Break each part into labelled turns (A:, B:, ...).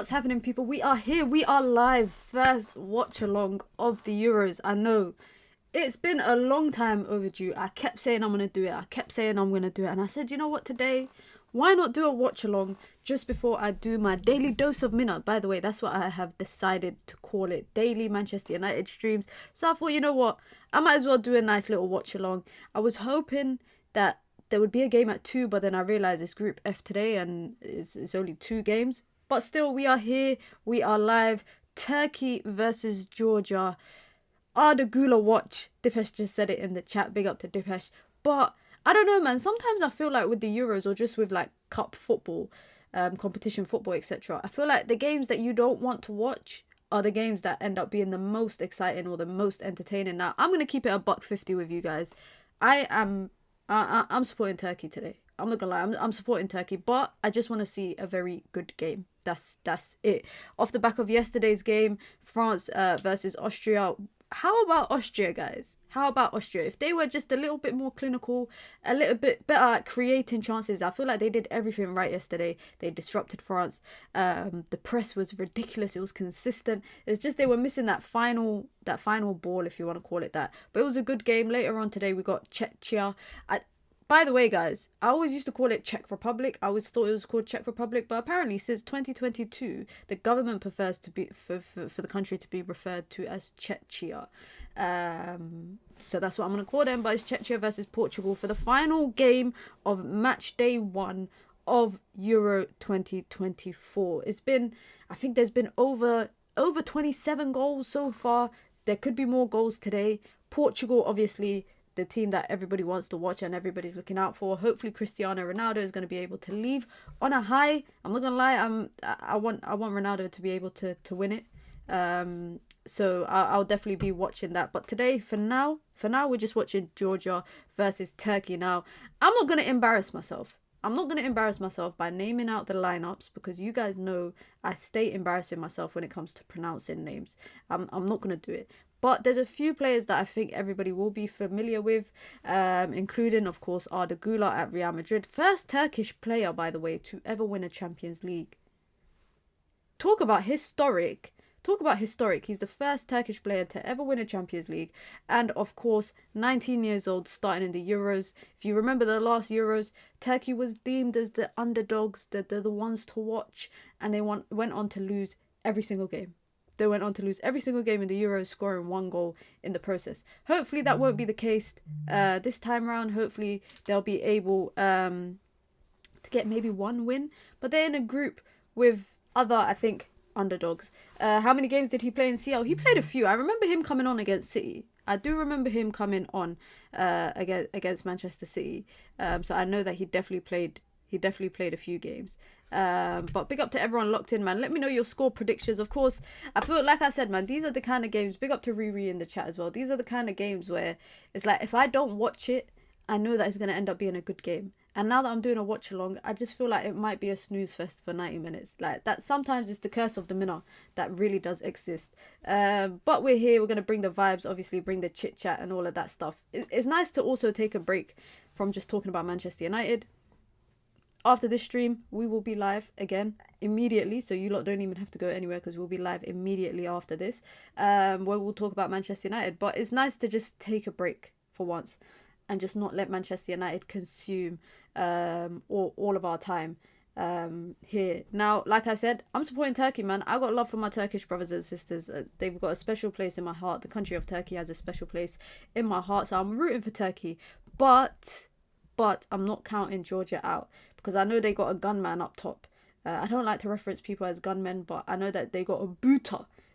A: What's happening, people? We are here. We are live. First watch along of the Euros. I know it's been a long time overdue. I kept saying I'm going to do it. I kept saying I'm going to do it. And I said, you know what, today, why not do a watch along just before I do my daily dose of Mina? By the way, that's what I have decided to call it. Daily Manchester United streams. So I thought, you know what, I might as well do a nice little watch along. I was hoping that there would be a game at 2, but then I realised it's Group F today and it's only 2 games. But still, we are here. We are live. Turkey versus Georgia. Arda Güler watch. Dipesh just said it in the chat. Big up to Dipesh. But I don't know, man. Sometimes I feel like with the Euros or just with like cup football, competition football, etc. I feel like the games that you don't want to watch are the games that end up being the most exciting or the most entertaining. Now, I'm going to keep it a $1.50 with you guys. I'm supporting Turkey today. I'm not gonna lie, I'm supporting Turkey, but I just want to see a very good game. That's it. Off the back of yesterday's game, France versus Austria. How about Austria, guys? How about Austria? If they were just a little bit more clinical, a little bit better at creating chances, I feel like they did everything right yesterday. They disrupted France. The press was ridiculous. It was consistent. It's just they were missing that final ball, if you want to call it that. But it was a good game. Later on today, we got Czechia. By the way, guys, I always used to call it Czech Republic. I always thought it was called Czech Republic, but apparently since 2022, the government prefers to be for the country to be referred to as Czechia. So that's what I'm going to call them, but it's Czechia versus Portugal for the final game of match day 1 of Euro 2024. I think there's been over 27 goals so far. There could be more goals today. Portugal, obviously, the team that everybody wants to watch and everybody's looking out for. Hopefully Cristiano Ronaldo is going to be able to leave on a high. I'm not gonna lie, I want Ronaldo to be able to win it. So I'll definitely be watching that. But today, for now we're just watching Georgia versus Turkey. Now, I'm not gonna embarrass myself. I'm not going to embarrass myself by naming out the lineups, because you guys know I stay embarrassing myself when it comes to pronouncing names. I'm not going to do it. But there's a few players that I think everybody will be familiar with, including, of course, Arda Güler at Real Madrid. First Turkish player, by the way, to ever win a Champions League. Talk about historic. He's the first Turkish player to ever win a Champions League. And, of course, 19 years old, starting in the Euros. If you remember the last Euros, Turkey was deemed as the underdogs, the ones to watch. And they went on to lose every single game. They went on to lose every single game in the Euros, scoring 1 goal in the process. Hopefully that won't be the case this time around. Hopefully they'll be able to get maybe 1 win. But they're in a group with other, I think, underdogs. How many games did he play in CL? He played a few. I remember him coming on against City. I do remember him coming on against Manchester City. So I know that he definitely played a few games. But big up to everyone locked in, man. Let me know your score predictions. Of course, I feel like I said, man, these are the kind of games. Big up to Riri in the chat as well. These are the kind of games where it's like, if I don't watch it, I know that it's going to end up being a good game. And now that I'm doing a watch along, I just feel like it might be a snooze fest for 90 minutes. Like that, sometimes it's the curse of the minnow that really does exist. But we're here. We're going to bring the vibes, obviously bring the chit chat and all of that stuff. It's nice to also take a break from just talking about Manchester United. After this stream, we will be live again immediately. So you lot don't even have to go anywhere, because we'll be live immediately after this, where we'll talk about Manchester United. But it's nice to just take a break for once and just not let Manchester United consume all of our time here. Now, like I said, I'm supporting Turkey, man. I got love for my Turkish brothers and sisters. They've got a special place in my heart. The country of Turkey has a special place in my heart. So I'm rooting for Turkey. But I'm not counting Georgia out, because I know they got a gunman up top. I don't like to reference people as gunmen, but I know that they got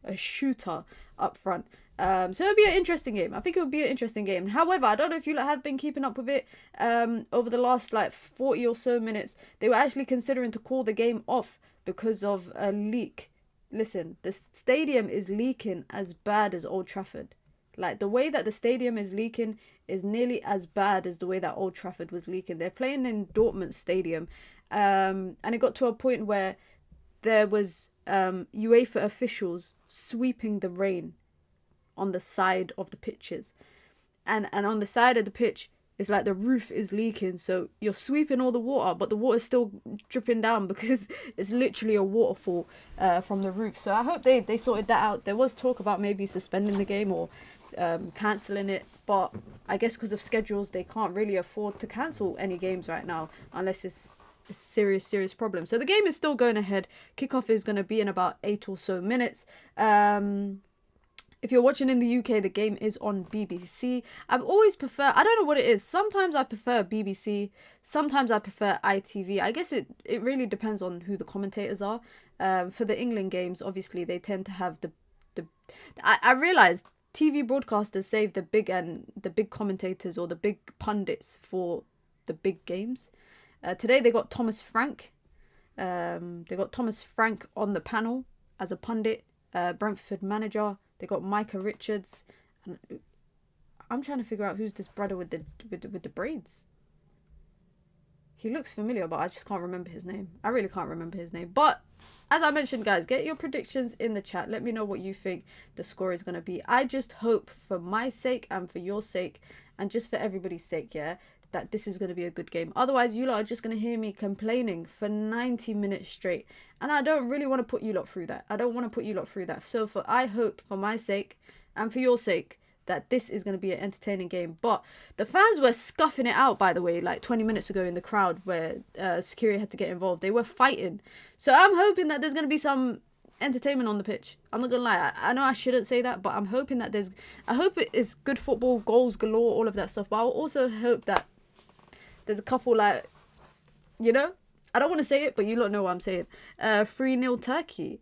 A: a shooter up front. So it'll be an interesting game. I think it'll be an interesting game. However, I don't know if you have been keeping up with it over the last like 40 or so minutes. They were actually considering to call the game off because of a leak. Listen, the stadium is leaking as bad as Old Trafford. Like, the way that the stadium is leaking is nearly as bad as the way that Old Trafford was leaking. They're playing in Dortmund Stadium. And it got to a point where there was UEFA officials sweeping the rain on the side of the pitches. And on the side of the pitch it's like the roof is leaking, so you're sweeping all the water, but the water's still dripping down because it's literally a waterfall from the roof. So I hope they sorted that out. There was talk about maybe suspending the game or cancelling it, but I guess because of schedules they can't really afford to cancel any games right now unless it's a serious problem. So the game is still going ahead. Kickoff is going to be in about 8 or so minutes. If you're watching in the UK, the game is on BBC. I always prefer, I don't know what it is, sometimes I prefer BBC, sometimes I prefer ITV. I guess it really depends on who the commentators are. For the England games, obviously they tend to have I realised TV broadcasters save the big commentators or the big pundits for the big games. Today they got Thomas Frank. They got Thomas Frank on the panel as a pundit, Brentford manager. They got Micah Richards. And I'm trying to figure out who's this brother with the braids. He looks familiar, but I just can't remember his name. I really can't remember his name. But as I mentioned, guys, get your predictions in the chat. Let me know what you think the score is going to be. I just hope for my sake and for your sake and just for everybody's sake, yeah, that this is going to be a good game. Otherwise, you lot are just going to hear me complaining for 90 minutes straight. And I don't really want to put you lot through that. I don't want to put you lot through that. So I hope for my sake and for your sake that this is going to be an entertaining game. But the fans were scuffing it out, by the way, like 20 minutes ago in the crowd where security had to get involved. They were fighting. So I'm hoping that there's going to be some entertainment on the pitch. I'm not going to lie. I know I shouldn't say that, but I'm hoping that I hope it is good football, goals galore, all of that stuff. But I'll also hope that there's a couple, like, you know, I don't want to say it, but you lot know what I'm saying. 3-0 Turkey.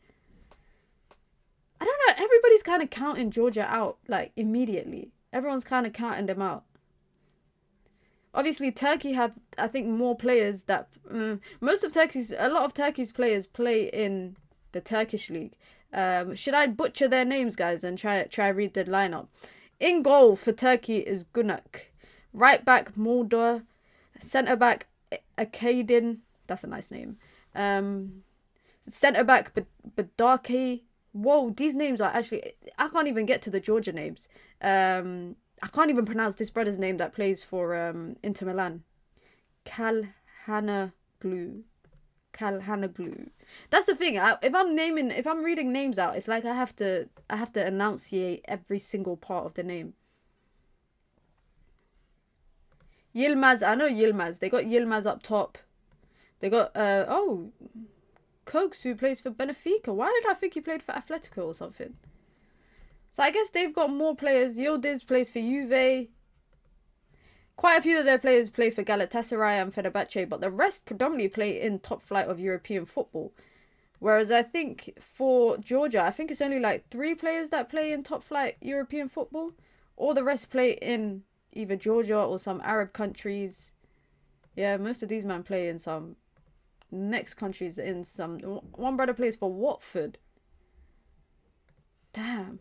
A: I don't know. Everybody's kind of counting Georgia out, like, immediately. Everyone's kind of counting them out. Obviously, Turkey have, I think, more players that... a lot of Turkey's players play in the Turkish league. Should I butcher their names, guys, and try read the lineup? In goal for Turkey is Gunak. Right back, Mulder. Centre back, Akadin. That's a nice name. Centre back, Badaki. Whoa, these names are actually... I can't even get to the Georgia names. I can't even pronounce this brother's name that plays for Inter Milan. Kalhanoglu. That's the thing. If I'm reading names out, it's like I have to enunciate every single part of the name. Yilmaz, I know Yilmaz. They got Yilmaz up top. They got Cokes, who plays for Benfica. Why did I think he played for Atletico or something? So I guess they've got more players. Yildiz plays for Juve. Quite a few of their players play for Galatasaray and Fenerbahce, but the rest predominantly play in top flight of European football. Whereas I think for Georgia, I think it's only like 3 players that play in top flight European football. All the rest play in either Georgia or some Arab countries. Yeah, most of these men play in some next countries. One brother plays for Watford. Damn.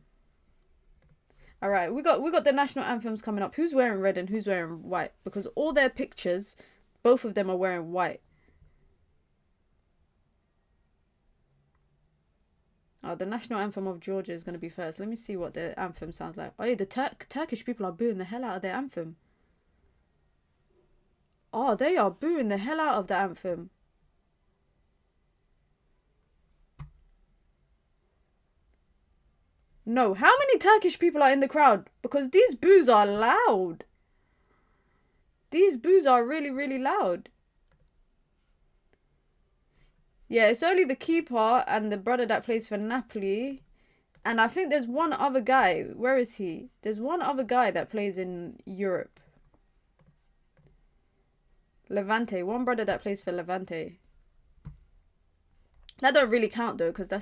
A: All right, we got the national anthems coming up. Who's wearing red and who's wearing white? Because all their pictures, both of them are wearing white. Oh, the national anthem of Georgia is going to be first. Let me see what the anthem sounds like. Oh, yeah, the Turkish people are booing the hell out of their anthem. Oh, they are booing the hell out of the anthem. No, how many Turkish people are in the crowd? Because these boos are loud. These boos are really, really loud. Yeah, it's only the keeper and the brother that plays for Napoli. And I think there's one other guy. Where is he? There's one other guy that plays in Europe. Levante. One brother that plays for Levante. That don't really count though, because they're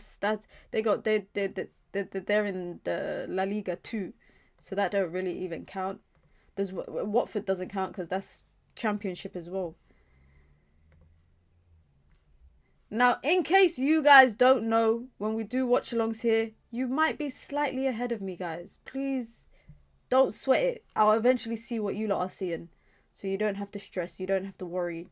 A: in the La Liga too. So that don't really even count. Watford doesn't count because that's championship as well. Now, in case you guys don't know, when we do watch-alongs here, you might be slightly ahead of me, guys. Please don't sweat it. I'll eventually see what you lot are seeing. So you don't have to stress. You don't have to worry.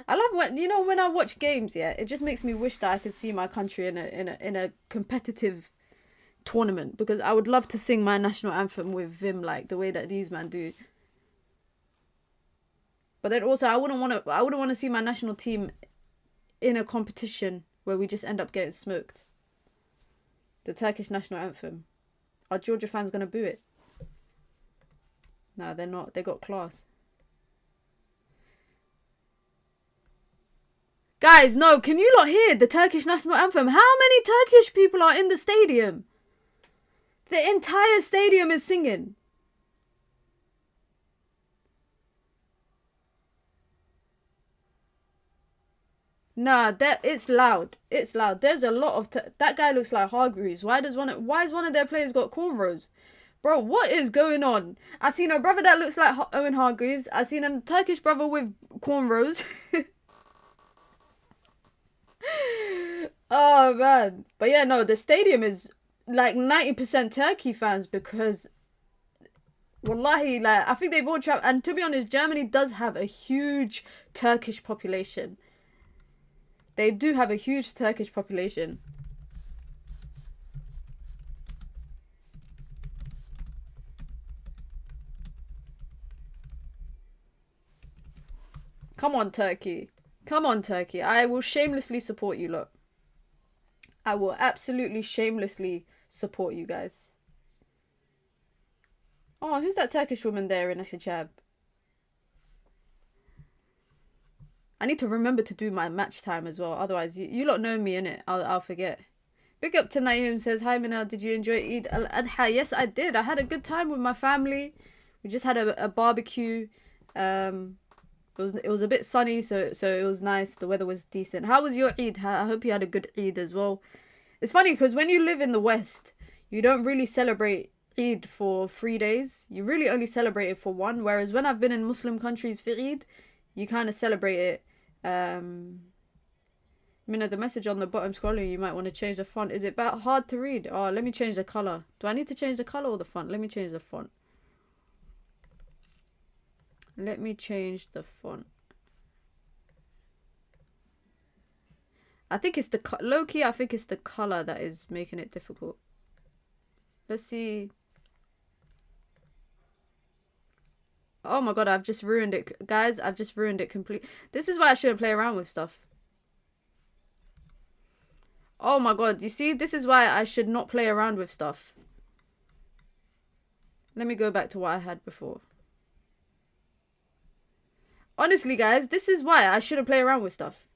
A: I love when I watch games, yeah, it just makes me wish that I could see my country in a competitive tournament, because I would love to sing my national anthem with Vim like the way that these men do. But then also I wouldn't want to see my national team in a competition where we just end up getting smoked. The Turkish national anthem. Are Georgia fans gonna boo it? No, they're not. They got class. Guys, no, can you not hear the Turkish national anthem? How many Turkish people are in the stadium? The entire stadium is singing. Nah, it's loud. It's loud. There's a lot of... that guy looks like Hargreaves. Why is one of their players got cornrows? Bro, what is going on? I seen a brother that looks like Owen Hargreaves. I seen a Turkish brother with cornrows. Oh, man. But yeah, no, the stadium is like 90% Turkey fans because... wallahi, like, I think they've all traveled. And to be honest, Germany does have a huge Turkish population. They do have a huge Turkish population. Come on, Turkey. Come on, Turkey. I will shamelessly support you, look. I will absolutely shamelessly support you guys. Oh, who's that Turkish woman there in a hijab? I need to remember to do my match time as well. Otherwise, you lot know me, innit? I'll forget. Big up to Naeem, says, hi, Minna, did you enjoy Eid al-Adha? Yes, I did. I had a good time with my family. We just had a barbecue. It was a bit sunny, so it was nice. The weather was decent. How was your Eid? I hope you had a good Eid as well. It's funny, because when you live in the West, you don't really celebrate Eid for 3 days. You really only celebrate it for 1. Whereas when I've been in Muslim countries for Eid, you kind of celebrate it. Minna, the message on the bottom scrolling, you might want to change the font. Is it hard to read? Oh, let me change the color. Do I need to change the color or the font? Let me change the font. Let me change the font. I think it's the low-key, I think it's the color that is making it difficult. Let's see. Oh my god, I've just ruined it. Guys, I've just ruined it completely. This is why I shouldn't play around with stuff. Oh my god, you see? This is why I should not play around with stuff. Let me go back to what I had before. Honestly, guys, this is why I shouldn't play around with stuff.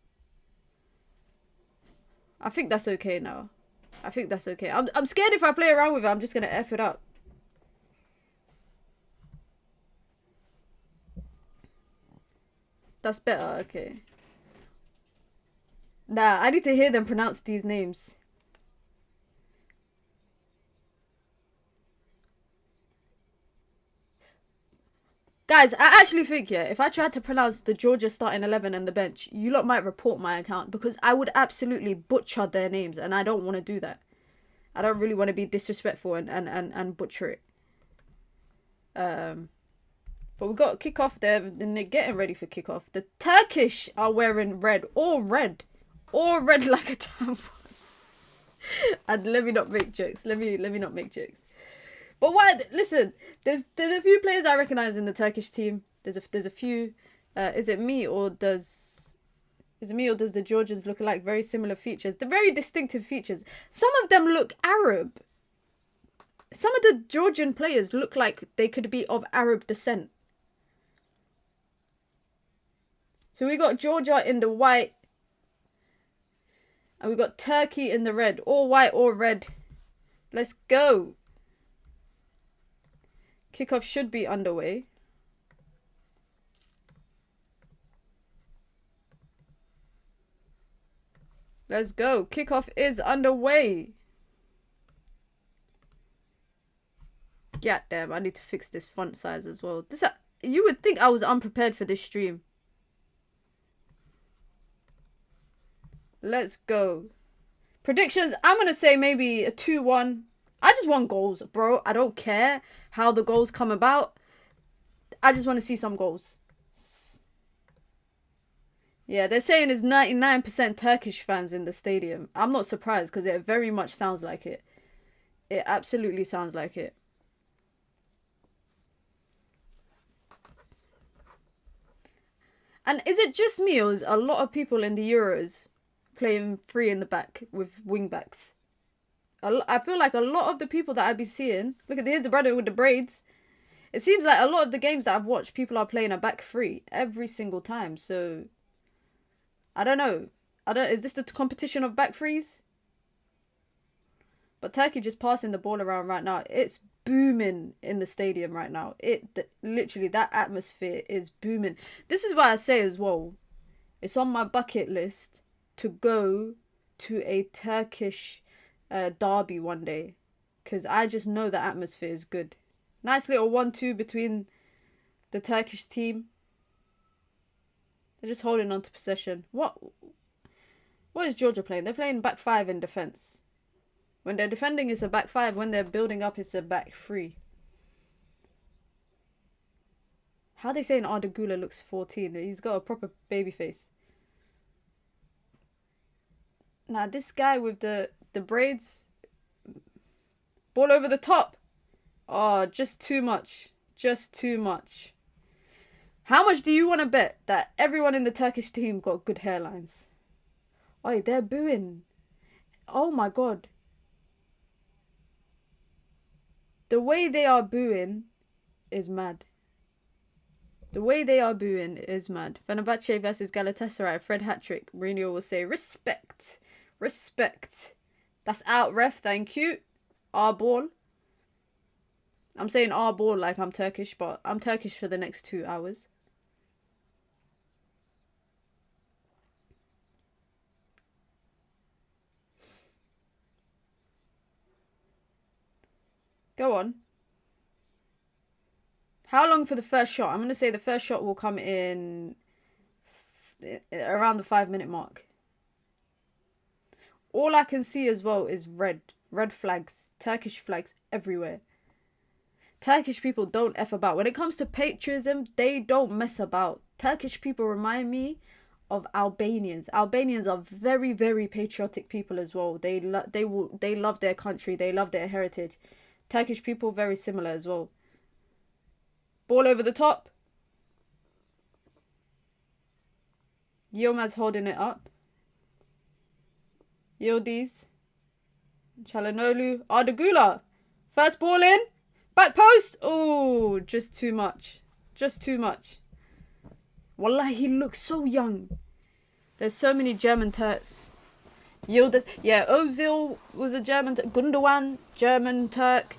A: I think that's okay now. I think that's okay. I'm scared if I play around with it, I'm just gonna F it up. That's better, okay. Nah, I need to hear them pronounce these names. Guys, I actually think, yeah, if I tried to pronounce the Georgia starting 11 and the bench, you lot might report my account because I would absolutely butcher their names and I don't want to do that. I don't really want to be disrespectful and butcher it. But we got kickoff there, and they're getting ready for kickoff. The Turkish are wearing red, all red like a tampon. And let me not make jokes. Let me not make jokes. But why? Listen, there's a few players I recognize in the Turkish team. There's a few. Is it me or does the Georgians look like very similar features? The very distinctive features. Some of them look Arab. Some of the Georgian players look like they could be of Arab descent. So we got Georgia in the white. And we got Turkey in the red. All white or red. Let's go. Kickoff should be underway. Let's go. Kickoff is underway. God damn, I need to fix this font size as well. You would think I was unprepared for this stream. Let's go. Predictions, I'm going to say maybe a 2-1. I just want goals, bro. I don't care how the goals come about. I just want to see some goals. Yeah, they're saying there's 99% Turkish fans in the stadium. I'm not surprised because it very much sounds like it. It absolutely sounds like it. And is it just me, or is a lot of people in the Euros playing free in the back with wing backs? I feel like a lot of the people that I be seeing, look at here's the brother with the braids. It seems like a lot of the games that I've watched, people are playing a back three every single time. So I don't know. Is this the competition of back threes? But Turkey just passing the ball around right now. It's booming in the stadium right now. Literally, that atmosphere is booming. This is why I say as well, it's on my bucket list to go to a Turkish derby one day, because I just know the atmosphere is good. Nice little 1-2 between the Turkish team. They're just holding on to possession. What is Georgia playing? They're playing back five in defense. When they're defending, it's a back five. When they're building up, it's a back three. How are they saying Arda Güler looks 14? He's got a proper baby face. Now, this guy with the braids. Ball over the top. Oh, just too much. Just too much. How much do you want to bet that everyone in the Turkish team got good hairlines? Oh, they're booing. Oh my God. The way they are booing is mad. The way they are booing is mad. Fenerbahce versus Galatasaray. Fred Hattrick. Mourinho will say, respect. Respect. That's out, ref. Thank you. Our ball. I'm saying our ball like I'm Turkish, but I'm Turkish for the next 2 hours. Go on. How long for the first shot? I'm going to say the first shot will come in around the 5-minute mark. All I can see as well is red flags, Turkish flags everywhere. Turkish people don't F about. When it comes to patriotism, they don't mess about. Turkish people remind me of Albanians. Albanians are very, very patriotic people as well. They love their country. They love their heritage. Turkish people, very similar as well. Ball over the top. Yilmaz holding it up. Yildiz. Çalhanoğlu. Arda Güler. First ball in. Back post. Oh, just too much. Just too much. Wallahi, he looks so young. There's so many German Turks. Yildiz. Yeah, Ozil was a German. Gundogan, German Turk.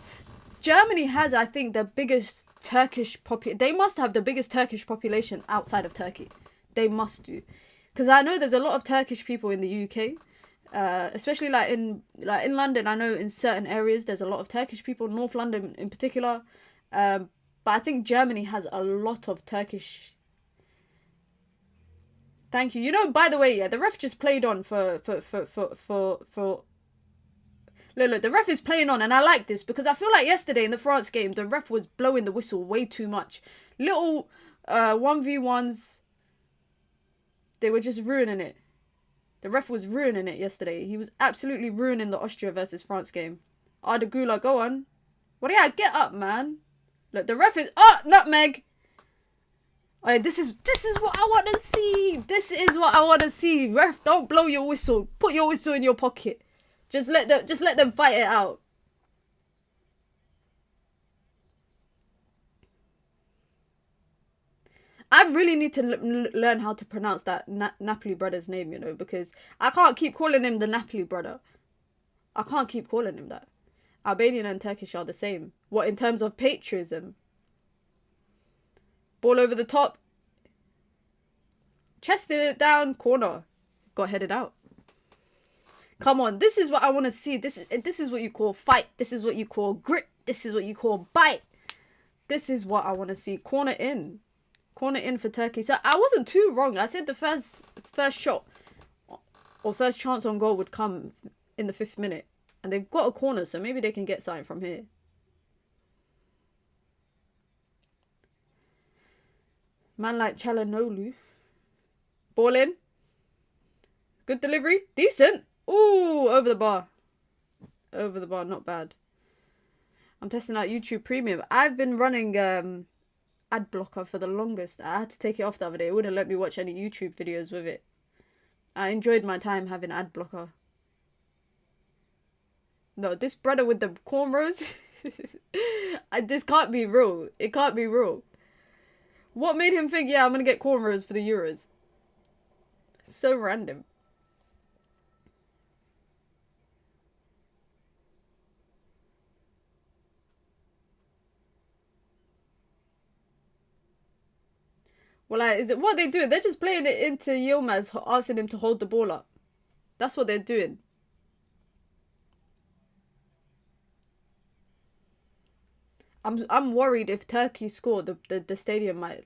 A: Germany has, I think, the biggest Turkish population. They must have the biggest Turkish population outside of Turkey. They must do. Because I know there's a lot of Turkish people in the UK. Especially in London. I know in certain areas there's a lot of Turkish people. North London in particular. But I think Germany has a lot of Turkish. Thank you. You know, by the way, yeah, the ref just played on for Look, the ref is playing on, and I like this because I feel like yesterday in the France game, the ref was blowing the whistle way too much. Little 1v1s, they were just ruining it. The ref was ruining it yesterday. He was absolutely ruining the Austria versus France game. Arda Güler, go on. What do you get up, man? Look, the ref is... Oh, nutmeg! Alright, this is what I want to see. This is what I want to see. Ref, don't blow your whistle. Put your whistle in your pocket. Just let them fight it out. I really need to learn how to pronounce that Napoli brother's name, you know, because I can't keep calling him the Napoli brother. I can't keep calling him that. Albanian and Turkish are the same. What, in terms of patriotism? Ball over the top. Chested it down, corner. Got headed out. Come on, this is what I want to see. This is what you call fight. This is what you call grit. This is what you call bite. This is what I want to see. Corner in. Corner in for Turkey. So I wasn't too wrong. I said the first shot or first chance on goal would come in the 5th minute. And they've got a corner, so maybe they can get something from here. Man like Çalhanoğlu. Ball in. Good delivery. Decent. Ooh, over the bar. Over the bar, not bad. I'm testing out YouTube Premium. I've been running ad blocker for the longest. I had to take it off the other day. It wouldn't let me watch any YouTube videos with it. I enjoyed my time having ad blocker. No, this brother with the cornrows. This can't be real. It can't be real. What made him think, yeah, I'm gonna get cornrows for the Euros? So random. Well, is it what they do? They're just playing it into Yilmaz, asking him to hold the ball up. That's what they're doing. I'm worried if Turkey score, the stadium might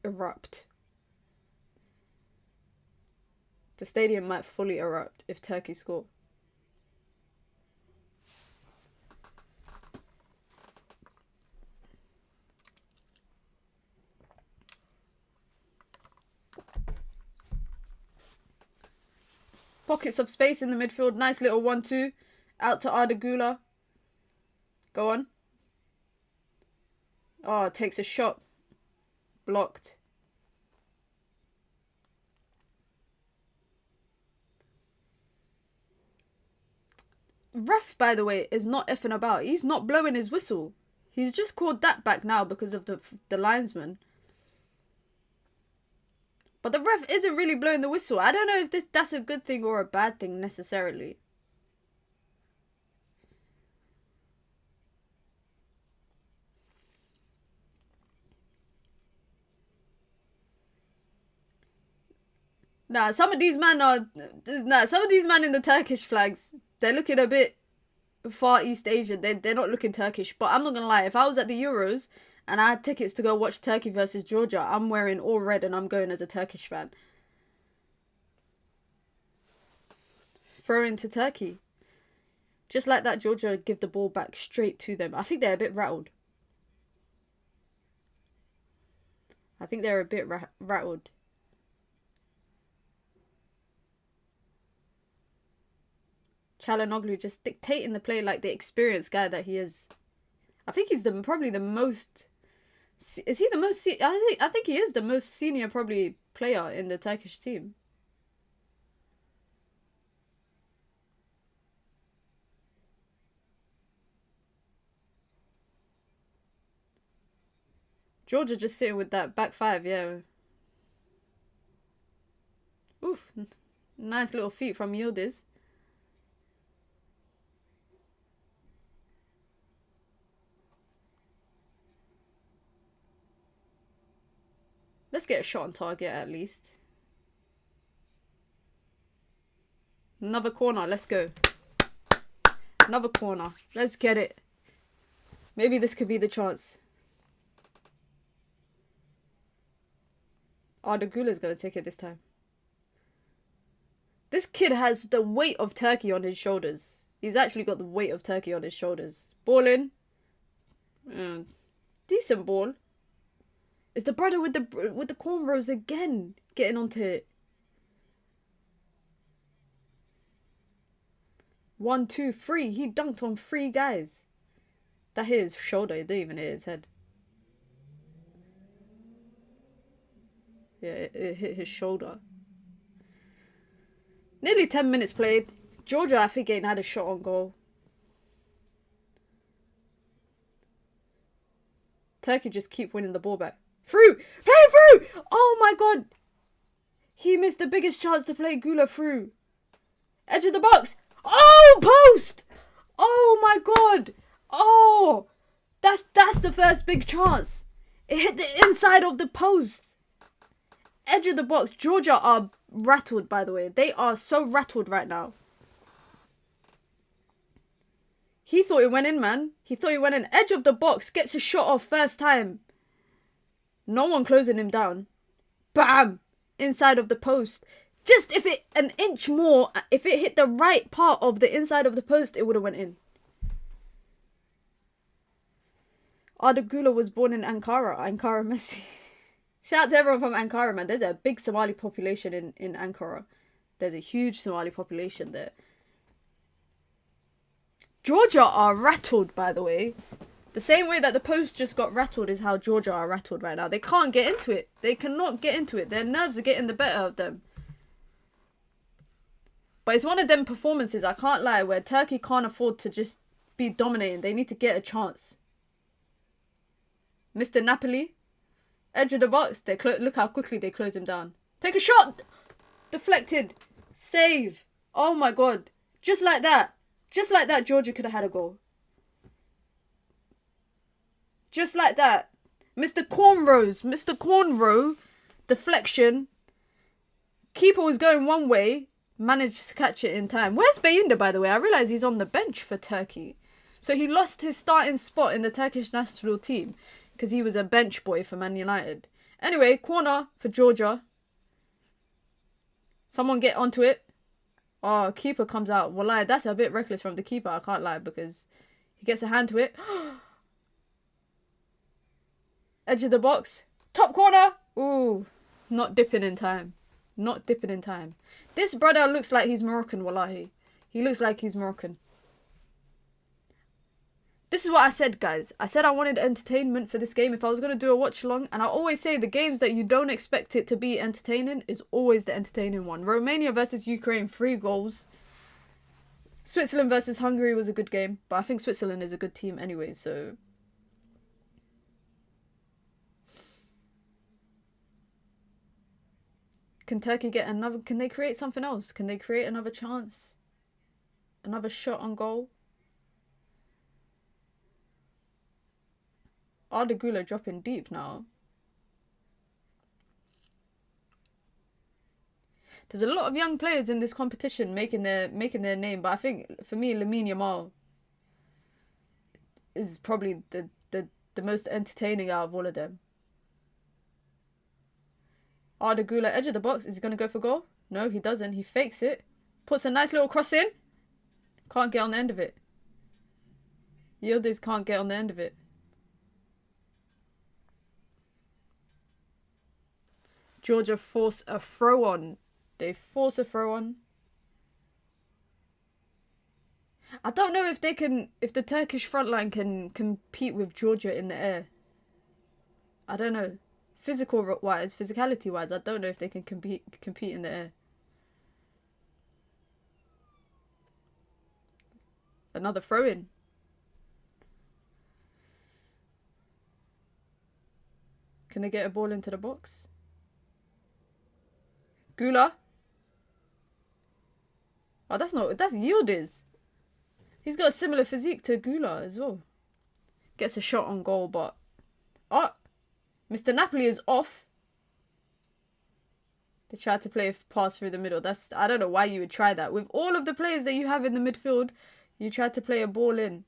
A: erupt. The stadium might fully erupt if Turkey score. Pockets of space in the midfield. Nice little 1-2. Out to Arda Güler. Go on. Oh, takes a shot. Blocked. Ref, by the way, is not effing about. He's not blowing his whistle. He's just called that back now because of the linesman. But the ref isn't really blowing the whistle. I don't know if that's a good thing or a bad thing necessarily. Some of these men in the Turkish flags, they're looking a bit Far East Asian. They're not looking Turkish. But I'm not gonna lie, if I was at the Euros and I had tickets to go watch Turkey versus Georgia, I'm wearing all red and I'm going as a Turkish fan. Throw into Turkey. Just like that, Georgia give the ball back straight to them. I think they're a bit rattled. Rattled. Çalhanoğlu just dictating the play like the experienced guy that he is. I think he's probably the most. Is he the most? I think he is the most senior probably player in the Turkish team. Georgia just sitting with that back five, yeah. Oof, nice little feet from Yildiz. Let's get a shot on target at least. Another corner, let's go. Another corner, let's get it. Maybe this could be the chance. Arda Güler's gonna take it this time. This kid has the weight of Turkey on his shoulders. He's actually got the weight of Turkey on his shoulders. Ball in. Decent ball. It's the brother with the cornrows again getting onto it. 1, 2, 3. He dunked on 3 guys. That hit his shoulder. It didn't even hit his head. Yeah, it hit his shoulder. Nearly 10 minutes played. Georgia, I think, ain't had a shot on goal. Turkey just keep winning the ball back. Through! Play through! Oh my god! He missed the biggest chance to play Güler through. Edge of the box! Oh, post! Oh my god! Oh! That's the first big chance. It hit the inside of the post. Edge of the box. Georgia are rattled, by the way. They are so rattled right now. He thought it went in, man. He thought it went in. Edge of the box. Gets a shot off first time. No one closing him down. Bam! Inside of the post. Just if it an inch more, if it hit the right part of the inside of the post, it would have went in. Arda Güler was born in Ankara. Ankara Messi. Shout out to everyone from Ankara, man. There's a big Somali population in Ankara. There's a huge Somali population there. Georgia are rattled, by the way. The same way that the post just got rattled is how Georgia are rattled right now. They can't get into it. They cannot get into it. Their nerves are getting the better of them. But it's one of them performances, I can't lie, where Turkey can't afford to just be dominating. They need to get a chance. Mr. Napoli, edge of the box. Look how quickly they close him down. Take a shot. Deflected. Save. Oh my god. Just like that. Just like that, Georgia could have had a goal. Just like that. Mr. Cornrows. Mr. Cornrow. Deflection. Keeper was going one way. Managed to catch it in time. Where's Bayindir, by the way? I realise he's on the bench for Turkey. So he lost his starting spot in the Turkish national team because he was a bench boy for Man United. Anyway, corner for Georgia. Someone get onto it. Oh, keeper comes out. Wallahi, that's a bit reckless from the keeper, I can't lie, because he gets a hand to it. Edge of the box. Top corner. Ooh, not dipping in time. Not dipping in time. This brother looks like he's Moroccan, wallahi. He looks like he's Moroccan. This is what I said, guys. I said I wanted entertainment for this game if I was going to do a watch along. And I always say the games that you don't expect it to be entertaining is always the entertaining one. Romania versus Ukraine, 3 goals. Switzerland versus Hungary was a good game. But I think Switzerland is a good team anyway, so... Can Turkey get another... Can they create something else? Can they create another chance? Another shot on goal? Arda Güler dropping deep now. There's a lot of young players in this competition making their name, but I think for me Lamine Yamal is probably the most entertaining out of all of them. Arda Güler, edge of the box. Is he going to go for goal? No, he doesn't. He fakes it. Puts a nice little cross in. Can't get on the end of it. Yildiz can't get on the end of it. Georgia force a throw on. They force a throw on. I don't know if they can, if the Turkish front line can compete with Georgia in the air. I don't know. Physicality wise, I don't know if they can compete in the air. Another throw in. Can they get a ball into the box? Güler. Oh, that's Yildiz. He's got a similar physique to Güler as well. Gets a shot on goal, but... Oh! Mr. Napoli is off. They tried to play a pass through the middle. I don't know why you would try that. With all of the players that you have in the midfield, you tried to play a ball in.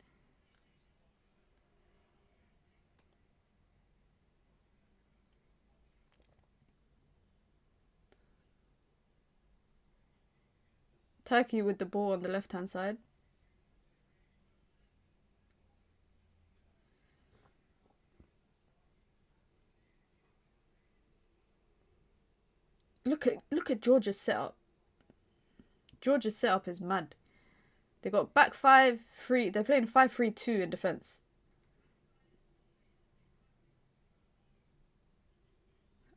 A: Turkey with the ball on the left-hand side. Look at Georgia's setup. Georgia's setup is mad. They got back 5-3. They're playing 5-3-2 in defense.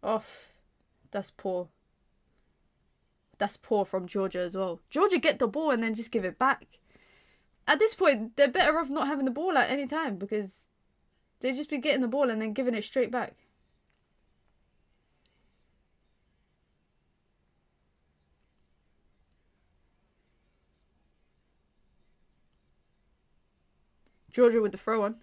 A: Off. That's poor. That's poor from Georgia as well. Georgia get the ball and then just give it back. At this point, they're better off not having the ball at any time because they just be getting the ball and then giving it straight back. Georgia with the throw on.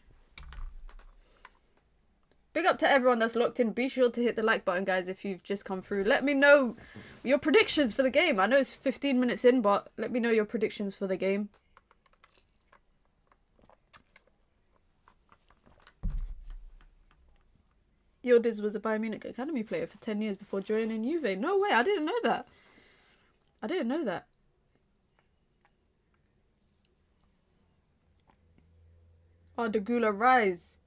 A: Big up to everyone that's locked in. Be sure to hit the like button, guys, if you've just come through. Let me know your predictions for the game. I know it's 15 minutes in, but let me know your predictions for the game. Yildiz was a Bayern Munich academy player for 10 years before joining Juve. No way, I didn't know that. I didn't know that. Arda Güler rise.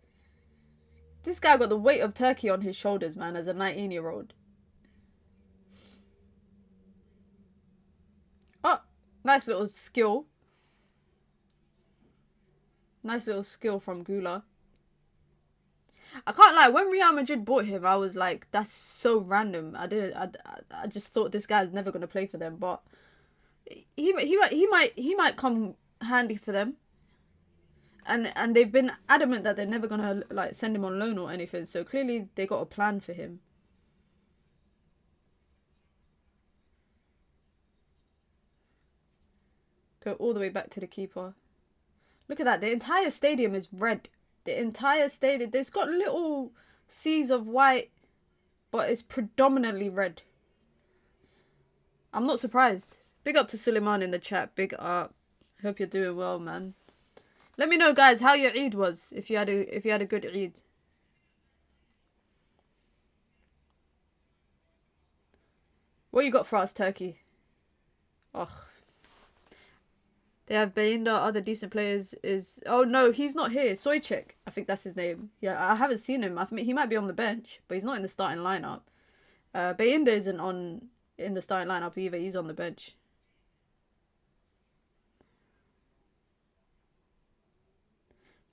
A: This guy got the weight of Turkey on his shoulders, man, as a 19-year-old. Oh, nice little skill. Nice little skill from Gula. I can't lie, when Real Madrid bought him, I was like, that's so random. I just thought this guy's never gonna play for them, but he might come handy for them. And they've been adamant that they're never gonna like send him on loan or anything. So clearly they got a plan for him. Go all the way back to the keeper. Look at that. The entire stadium is red. The entire stadium. There's got little seas of white, but it's predominantly red. I'm not surprised. Big up to Suleiman in the chat. Big up. Hope you're doing well, man. Let me know, guys, how your Eid was. If you had a good Eid. What you got for us, Turkey? Ugh. They have Beinda, other decent players is... Oh, no, he's not here. Soychek, I think that's his name. Yeah, I haven't seen him. I mean, he might be on the bench, but he's not in the starting lineup. Beinda isn't in the starting lineup either. He's on the bench.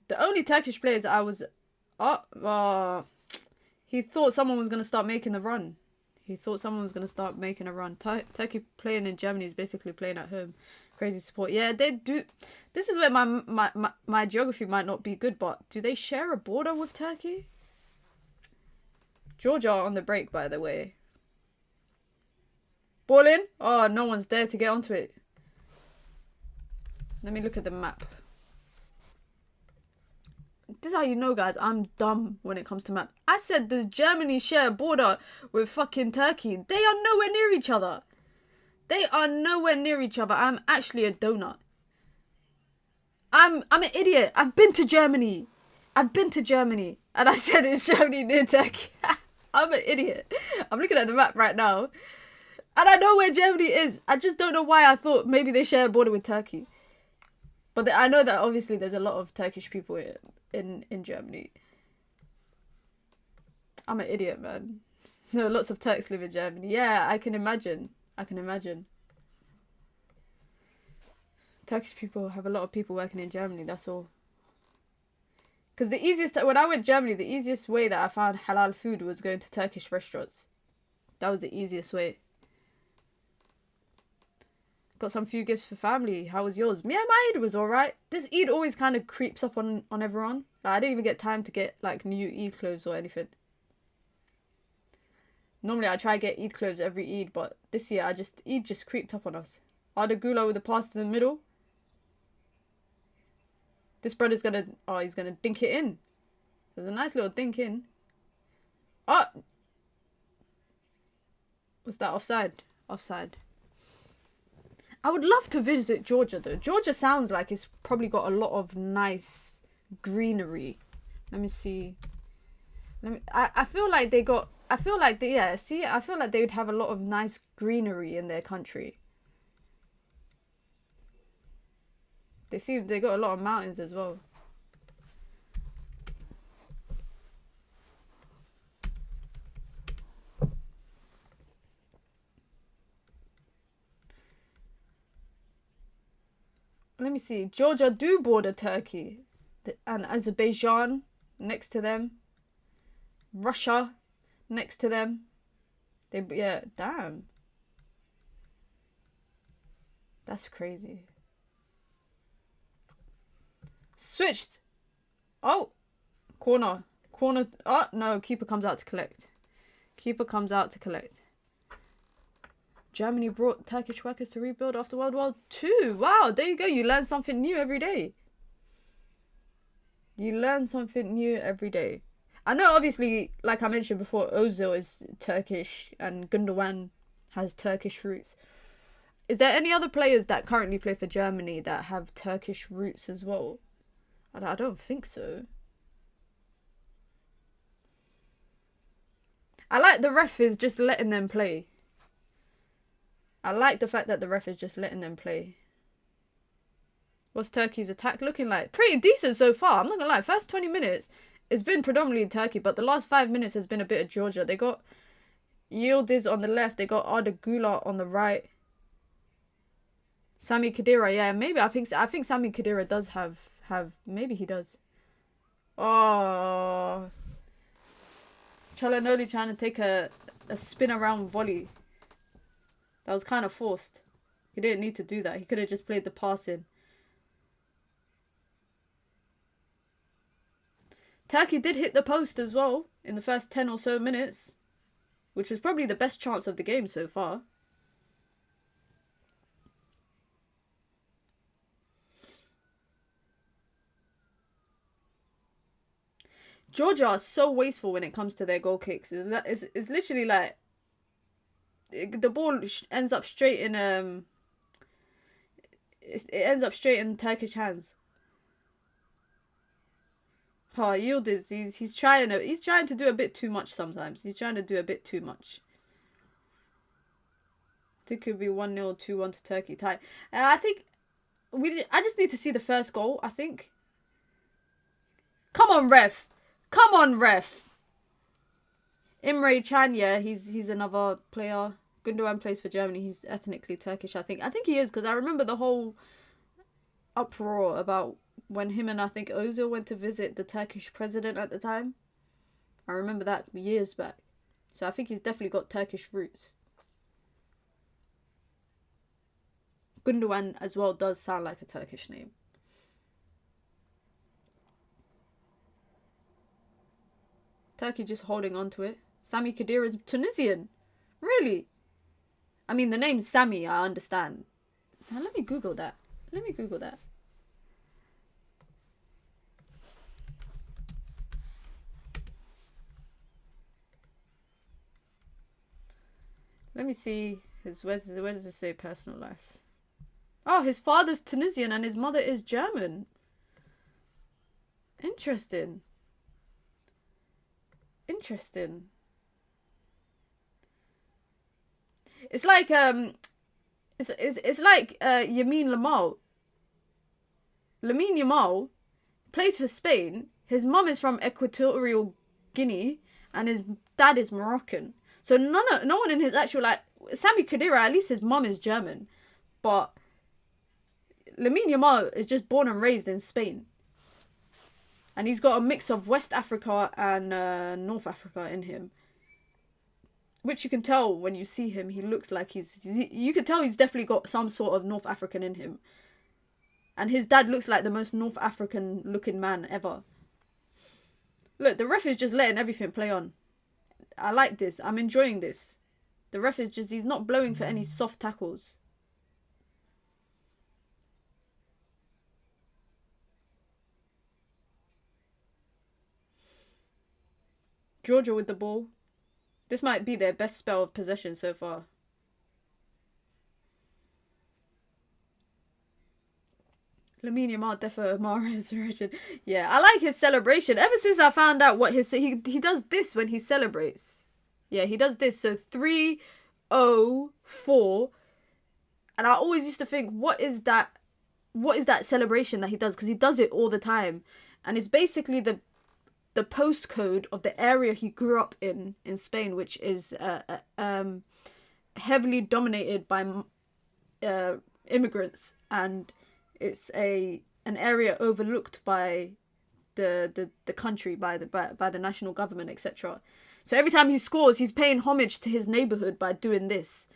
A: The only Turkish players I was... he thought someone was going to start making the run. He thought someone was going to start making a run. Turkey playing in Germany is basically playing at home. Crazy support. Yeah, they do. This is where my geography might not be good, but do they share a border with Turkey? Georgia are on the break, by the way. Ball in? Oh, no one's there to get onto it. Let me look at the map. This is how you know, guys, I'm dumb when it comes to map. I said, does Germany share a border with fucking Turkey? They are nowhere near each other. They are nowhere near each other. I'm actually a donut. I'm an idiot. I've been to Germany. And I said it's Germany near Turkey. I'm an idiot. I'm looking at the map right now. And I know where Germany is. I just don't know why I thought maybe they share a border with Turkey. But I know that obviously there's a lot of Turkish people in Germany. I'm an idiot, man. No, lots of Turks live in Germany. Yeah, I can imagine. Turkish people have a lot of people working in Germany, that's all. Because when I went to Germany, the easiest way that I found halal food was going to Turkish restaurants. That was the easiest way. Got some few gifts for family. How was yours? Yeah, my Eid was alright. This Eid always kind of creeps up on everyone. Like, I didn't even get time to get like new Eid clothes or anything. Normally I try to get Eid clothes every Eid, but this year Eid just creeped up on us. Arda Gula with the pass to the middle. This brother's gonna... Oh, he's gonna dink it in. There's a nice little dink in. Oh! Was that offside? Offside. I would love to visit Georgia, though. Georgia sounds like it's probably got a lot of nice greenery. Let me see. I feel like they got... I feel like they would have a lot of nice greenery in their country. They got a lot of mountains as well. Let me see. Georgia do border Turkey and Azerbaijan next to them. Russia next to them. Yeah, damn. That's crazy. Switched. Oh. Corner. Oh, no. Keeper comes out to collect. Germany brought Turkish workers to rebuild after World War II. Wow, there you go. You learn something new every day. I know, obviously, like I mentioned before, Ozil is Turkish and Gundogan has Turkish roots. Is there any other players that currently play for Germany that have Turkish roots as well? I don't think so. I like the ref is just letting them play. I like the fact that the ref is just letting them play. What's Turkey's attack looking like? Pretty decent so far. I'm not gonna lie. First 20 minutes, it's been predominantly Turkey, but the last 5 minutes has been a bit of Georgia. They got Yildiz on the left. They got Arda Güler on the right. Sami Khedira, yeah, maybe I think Sami Khedira does have have... Maybe he does. Oh. Chalanoli trying to take a spin around volley. That was kind of forced. He didn't need to do that. He could have just played the pass in. Turkey did hit the post as well in the first 10 or so minutes, which was probably the best chance of the game so far. Georgia are so wasteful when it comes to their goal kicks. It's literally like the ball ends up straight in it ends up straight in Turkish hands. Oh, Yildiz, he's trying to do a bit too much sometimes. He's trying to do a bit too much. I think it could be 1-0, 2-1 to Turkey tie. I think I just need to see the first goal, I think. Come on, ref. Come on, ref. Imre Can, yeah, he's another player. Gundogan plays for Germany. He's ethnically Turkish, I think. I think he is, because I remember the whole uproar about when him and I think Ozil went to visit the Turkish president at the time. I remember that years back. So I think he's definitely got Turkish roots. Gundogan as well does sound like a Turkish name. Turkey just holding on to it. Sami Khedira is Tunisian. Really? I mean, the name's Sami, I understand. Now, let me Google that. Let me Google that. Let me see his... Where does it say personal life? Oh, his father's Tunisian and his mother is German. Interesting. Interesting. It's like it's like Yamin Lamal. Lamine Yamal plays for Spain. His mum is from Equatorial Guinea and his dad is Moroccan. So no one in his actual, like, Sami Khedira, at least his mum is German, but Lamine Yamal is just born and raised in Spain. And he's got a mix of West Africa and North Africa in him. Which you can tell when you see him. He looks like you can tell he's definitely got some sort of North African in him. And his dad looks like the most North African looking man ever. Look, the ref is just letting everything play on. I like this. I'm enjoying this. The ref is just, he's not blowing for any soft tackles. Georgia with the ball. This might be their best spell of possession so far. Lamine Yamal, Defo Mahrez origin. Yeah, I like his celebration. Ever since I found out what he does this when he celebrates. Yeah, he does this. So 3-0-4. And I always used to think, what is that celebration that he does? Because he does it all the time. And it's basically the postcode of the area he grew up in Spain, which is heavily dominated by immigrants, and it's an area overlooked by the country, by the national government, etc. So every time he scores, he's paying homage to his neighborhood by doing this.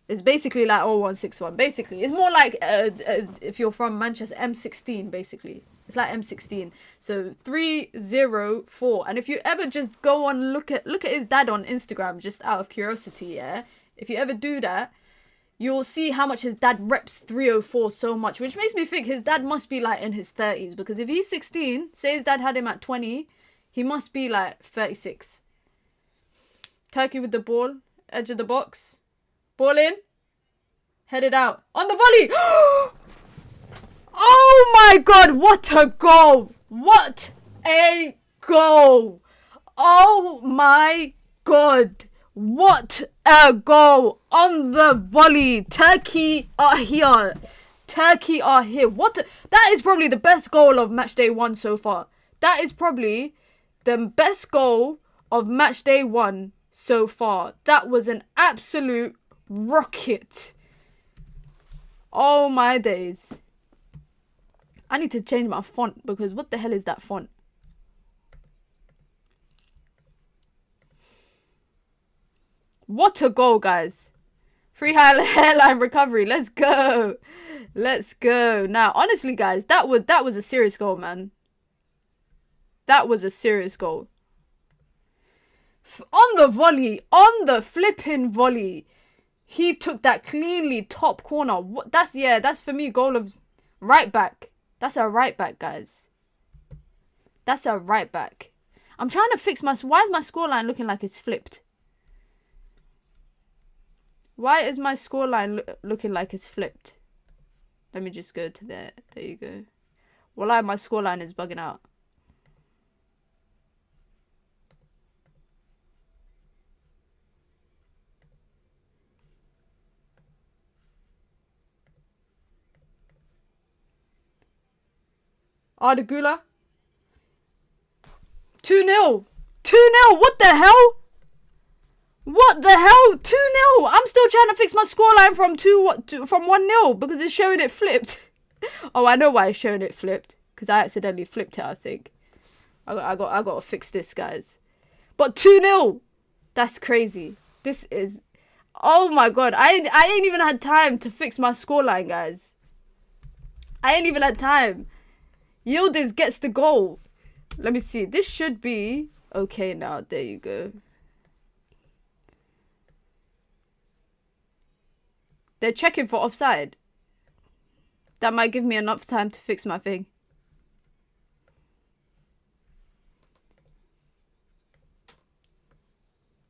A: It's basically like 0161. Basically, it's more like if you're from Manchester, M16. Basically, it's like M16. So 304. And if you ever just go on look at his dad on Instagram, just out of curiosity, yeah. If you ever do that, you'll see how much his dad reps 304 so much, which makes me think his dad must be like in his 30s, because if he's 16, say his dad had him at 20, he must be like 36. Turkey with the ball, edge of the box. Ball in. Headed out. On the volley. Oh my god, what a goal. What a goal. Oh my god. What a goal on the volley. Turkey are here. Turkey are here. That is probably the best goal of match day 1 so far. That is probably the best goal of match day 1 so far. That was an absolute rocket. Oh my days. I need to change my font because what the hell is that font? What a goal, guys. Free hairline recovery. Let's go. Let's go. Now, honestly, guys, that was a serious goal, man. That was a serious goal. On the volley, on the flipping volley, he took that cleanly top corner. That's for me goal of right back. That's a right back, guys. That's a right back. I'm trying to fix why is my scoreline looking like it's flipped? Why is my scoreline looking like it's flipped? Let me just go to there. There you go. Wallah, my scoreline is bugging out. Ardagula. 2-0. 2-0. What the hell? What the hell? 2-0. I'm still trying to fix my scoreline from 1-0 because it's showing it flipped. Oh, I know why it's showing it flipped. Because I accidentally flipped it, I think. I got to fix this, guys. But 2-0. That's crazy. This is... Oh my god. I ain't even had time to fix my scoreline, guys. I ain't even had time. Yildiz gets the goal. Let me see. This should be okay now. There you go. They're checking for offside. That might give me enough time to fix my thing.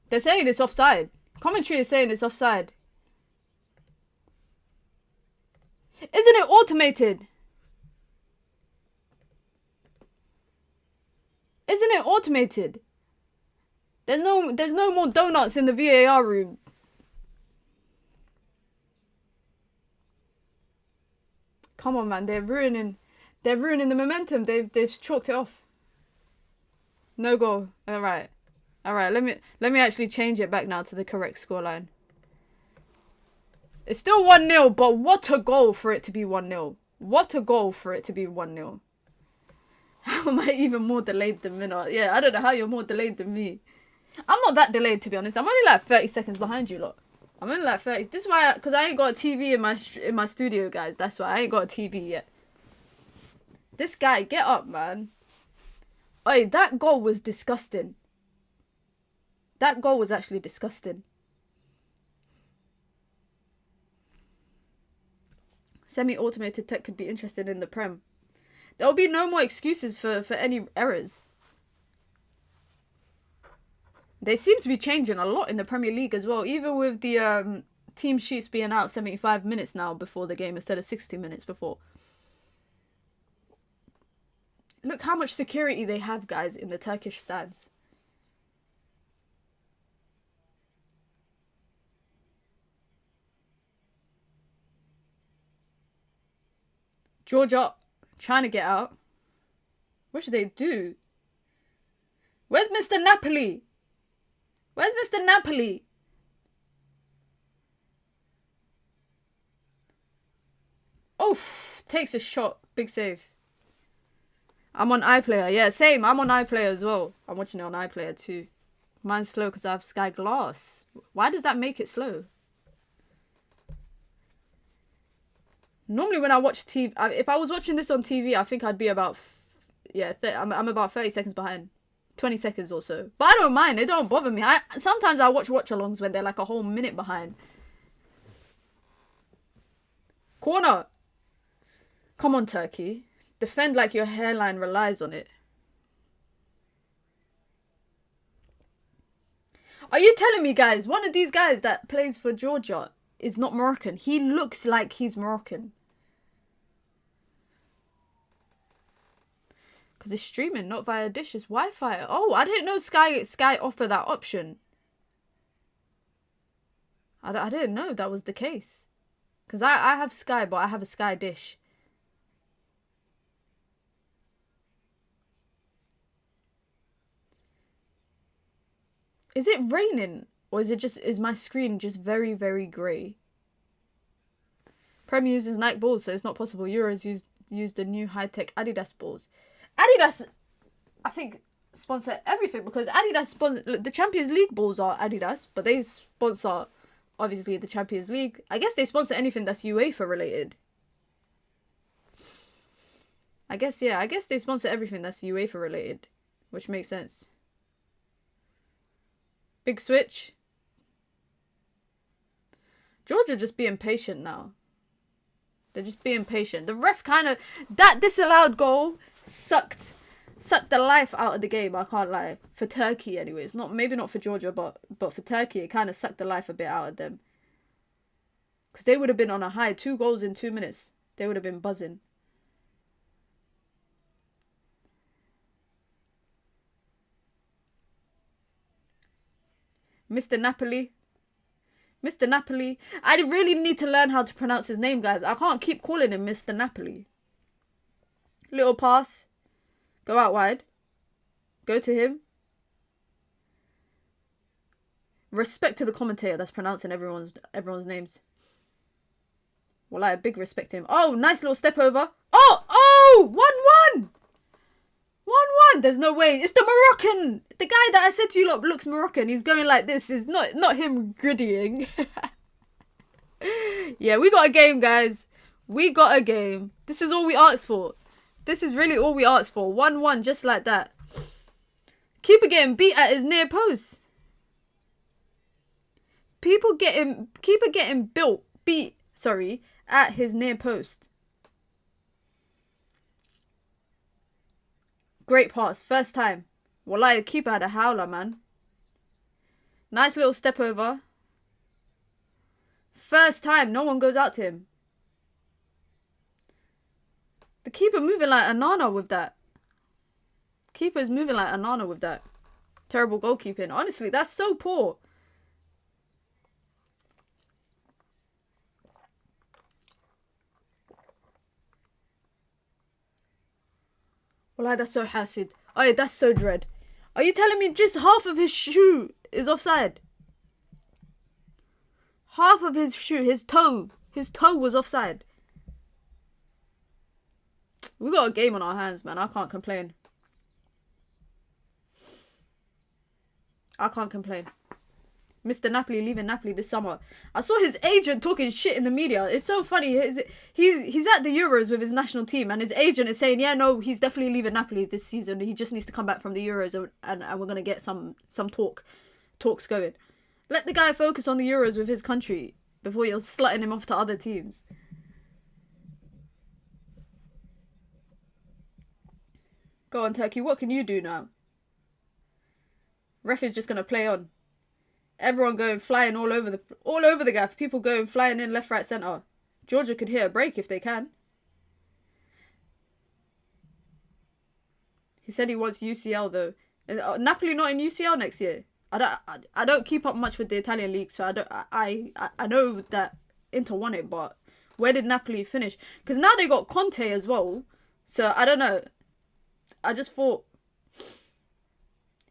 A: They're saying it's offside. Commentary is saying it's offside. Isn't it automated? Isn't it automated? There's no more donuts in the VAR room. Come on, man. They're ruining the momentum. They've chalked it off. No goal. All right. Let me actually change it back now to the correct scoreline. It's still 1-0, but what a goal for it to be 1-0. What a goal for it to be 1-0. How am I even more delayed than Minna? Yeah, I don't know how you're more delayed than me. I'm not that delayed, to be honest. I'm only like 30 seconds behind you lot. I'm only like 30. This is why, because I ain't got a TV in my studio, guys. That's why I ain't got a TV yet. This guy, get up, man. Oi, that goal was disgusting. That goal was actually disgusting. Semi-automated tech could be interested in the Prem. There'll be no more excuses for any errors. They seem to be changing a lot in the Premier League as well. Even with the team sheets being out 75 minutes now before the game instead of 60 minutes before. Look how much security they have, guys, in the Turkish stands. Georgia trying to get out. What should they do? Where's Mr. Napoli? Where's Mr. Napoli? Oof, takes a shot. Big save. I'm on iPlayer. Yeah, same. I'm on iPlayer as well. I'm watching it on iPlayer too. Mine's slow because I have Sky Glass. Why does that make it slow? Normally when I watch TV, if I was watching this on TV, I think I'd be about, I'm about 30 seconds behind. 20 seconds or so. But I don't mind. It don't bother me. Sometimes I watch watch-alongs when they're like a whole minute behind. Corner. Come on, Turkey. Defend like your hairline relies on it. Are you telling me, guys, one of these guys that plays for Georgia is not Moroccan? He looks like he's Moroccan. Because it's streaming, not via Dish, it's Wi-Fi. Oh, I didn't know Sky offer that option. I didn't know that was the case. Because I have Sky, but I have a Sky Dish. Is it raining? Or is my screen just very, very grey? Prem uses Nike balls, so it's not possible. Euros use use the new high-tech Adidas balls. Adidas, I think, sponsor everything because Adidas sponsor the Champions League balls are Adidas, but they sponsor obviously the Champions League. I guess they sponsor anything that's UEFA related. I guess they sponsor everything that's UEFA related, which makes sense. Big switch. Georgia just being patient now. They're just being patient. The ref kind of, that disallowed goal sucked the life out of the game. I can't lie. For Turkey, anyways. Maybe not for Georgia, but for Turkey, it kind of sucked the life a bit out of them. Because they would have been on a high. 2 goals in 2 minutes. They would have been buzzing. Mr. Napoli. Mr. Napoli. I really need to learn how to pronounce his name, guys. I can't keep calling him Mr. Napoli. Little pass. Go out wide. Go to him. Respect to the commentator that's pronouncing everyone's names. Well, I have big respect to him. Oh, nice little step over. Oh! 1-1! 1-1. There's no way. It's the Moroccan. The guy that I said to you lot looks Moroccan. He's going like this. Is not him griddying. Yeah, we got a game, guys. We got a game. This is all we asked for. This is really all we asked for. 1-1, just like that. Keeper getting beat at his near post. Keeper getting beat at his near post. Great pass. First time. Wallahi, the keeper had a howler, man. Nice little step over. First time. No one goes out to him. The keeper moving like a nana with that. Keeper's moving like a nana with that. Terrible goalkeeping. Honestly, that's so poor. Wallahi, that's so hasid. Oh, yeah, that's so dread. Are you telling me just half of his shoe is offside? Half of his shoe, his toe was offside. We got a game on our hands, man. I can't complain. I can't complain. Mr. Napoli leaving Napoli this summer. I saw his agent talking shit in the media. It's so funny. He's at the Euros with his national team, and his agent is saying, yeah, no, he's definitely leaving Napoli this season. He just needs to come back from the Euros, and we're gonna get some talks going. Let the guy focus on the Euros with his country before you're slutting him off to other teams. Go on, Turkey. What can you do now? Ref is just gonna play on. Everyone going flying all over the gaff. People going flying in left, right, centre. Georgia could hit a break if they can. He said he wants UCL though. Napoli not in UCL next year. I don't keep up much with the Italian league, so I know that Inter won it, but where did Napoli finish? Because now they got Conte as well, so I don't know. I just thought,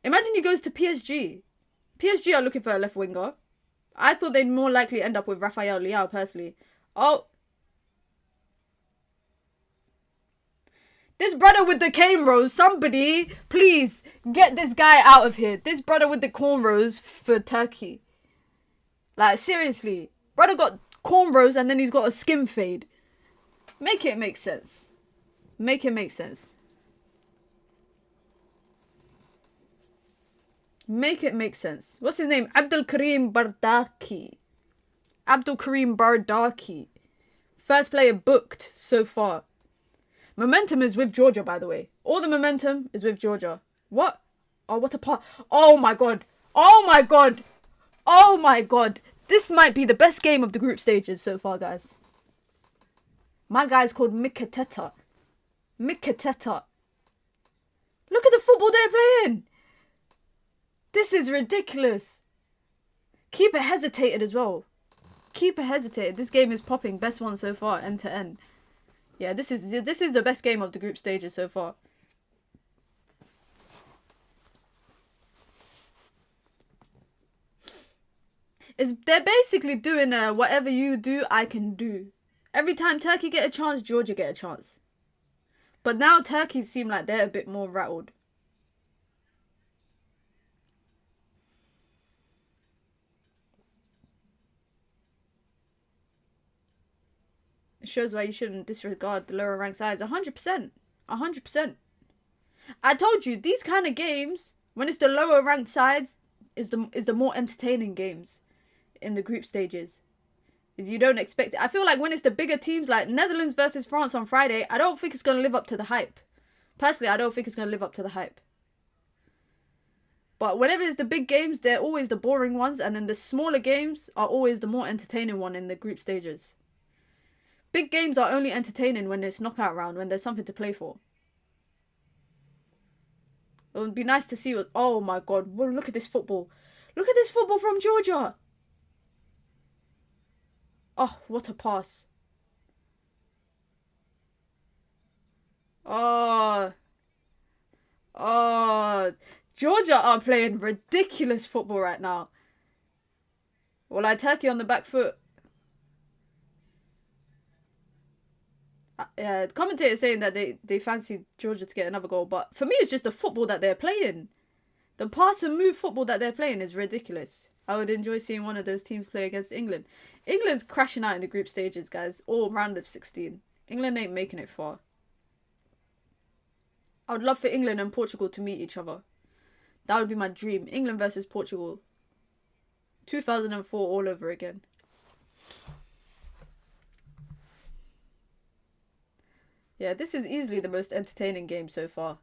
A: imagine he goes to PSG. PSG are looking for a left winger. I thought they'd more likely end up with Rafael Leao, personally. Oh. This brother with the cornrows, somebody, please, get this guy out of here. This brother with the cornrows for Turkey. Like, seriously. Brother got cornrows and then he's got a skin fade. Make it make sense. Make it make sense. Make it make sense. What's his name? Abdul Karim Bardaki. Abdul Karim Bardaki. First player booked so far. Momentum is with Georgia, by the way. All the momentum is with Georgia. What? Oh, what a part. Oh my god. Oh my god. Oh my god. This might be the best game of the group stages so far, guys. My guy's called Mikateta. Mikateta. Look at the football they're playing. This is ridiculous. Keeper hesitated as well. Keeper hesitated. This game is popping. Best one so far, end to end. Yeah, this is the best game of the group stages so far. They're basically doing whatever you do, I can do. Every time Turkey get a chance, Georgia get a chance. But now Turkey seem like they're a bit more rattled. It shows why you shouldn't disregard the lower ranked sides. 100%. 100%. I told you, these kind of games, when it's the lower ranked sides, is the more entertaining games in the group stages. You don't expect it. I feel like when it's the bigger teams like Netherlands versus France on Friday, I don't think it's going to live up to the hype. Personally, I don't think it's going to live up to the hype. But whenever it's the big games, they're always the boring ones. And then the smaller games are always the more entertaining one in the group stages. Big games are only entertaining when it's knockout round, when there's something to play for. It would be nice to see what... Oh my god, well, look at this football. Look at this football from Georgia. Oh, what a pass. Oh. Oh. Georgia are playing ridiculous football right now. Well, like Turkey on the back foot. Yeah, the commentator saying that they fancy Georgia to get another goal. But for me, it's just the football that they're playing. The pass and move football that they're playing is ridiculous. I would enjoy seeing one of those teams play against England. England's crashing out in the group stages, guys. All round of 16. England ain't making it far. I would love for England and Portugal to meet each other. That would be my dream. England versus Portugal. 2004 all over again. Yeah, this is easily the most entertaining game so far.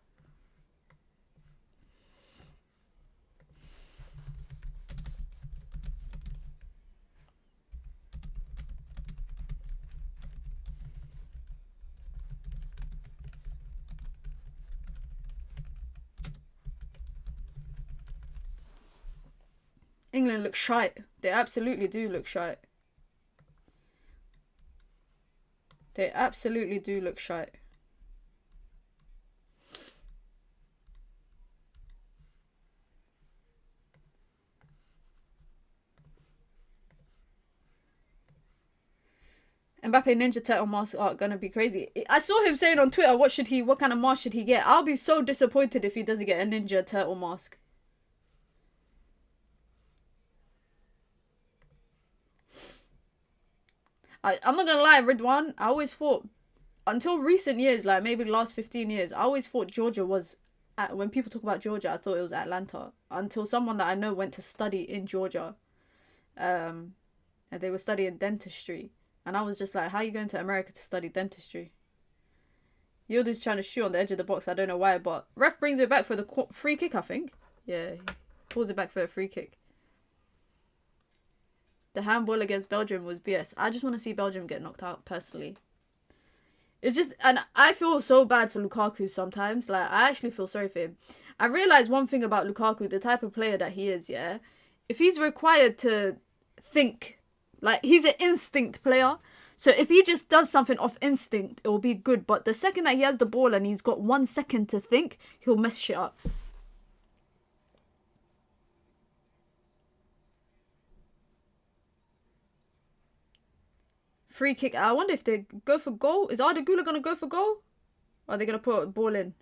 A: England look shite. They absolutely do look shite. They absolutely do look shite. Mbappe Ninja Turtle mask are gonna be crazy. I saw him saying on Twitter, what kind of mask should he get? I'll be so disappointed if he doesn't get a Ninja Turtle mask. I'm not gonna lie, Ridwan, I always thought, until recent years, like maybe the last 15 years, I always thought Georgia was, when people talk about Georgia, I thought it was Atlanta. Until someone that I know went to study in Georgia. And they were studying dentistry. And I was just like, how are you going to America to study dentistry? Yildiz trying to shoot on the edge of the box, I don't know why, but ref brings it back for the free kick, I think. Yeah, he pulls it back for a free kick. The handball against Belgium was BS. I just want to see Belgium get knocked out, personally. It's just... And I feel so bad for Lukaku sometimes. Like, I actually feel sorry for him. I realised one thing about Lukaku, the type of player that he is, yeah? If he's required to think... Like, he's an instinct player. So if he just does something off instinct, it will be good. But the second that he has the ball and he's got 1 second to think, he'll mess shit up. Free kick. I wonder if they go for goal. Is Arda Güler going to go for goal? Or are they going to put a ball in?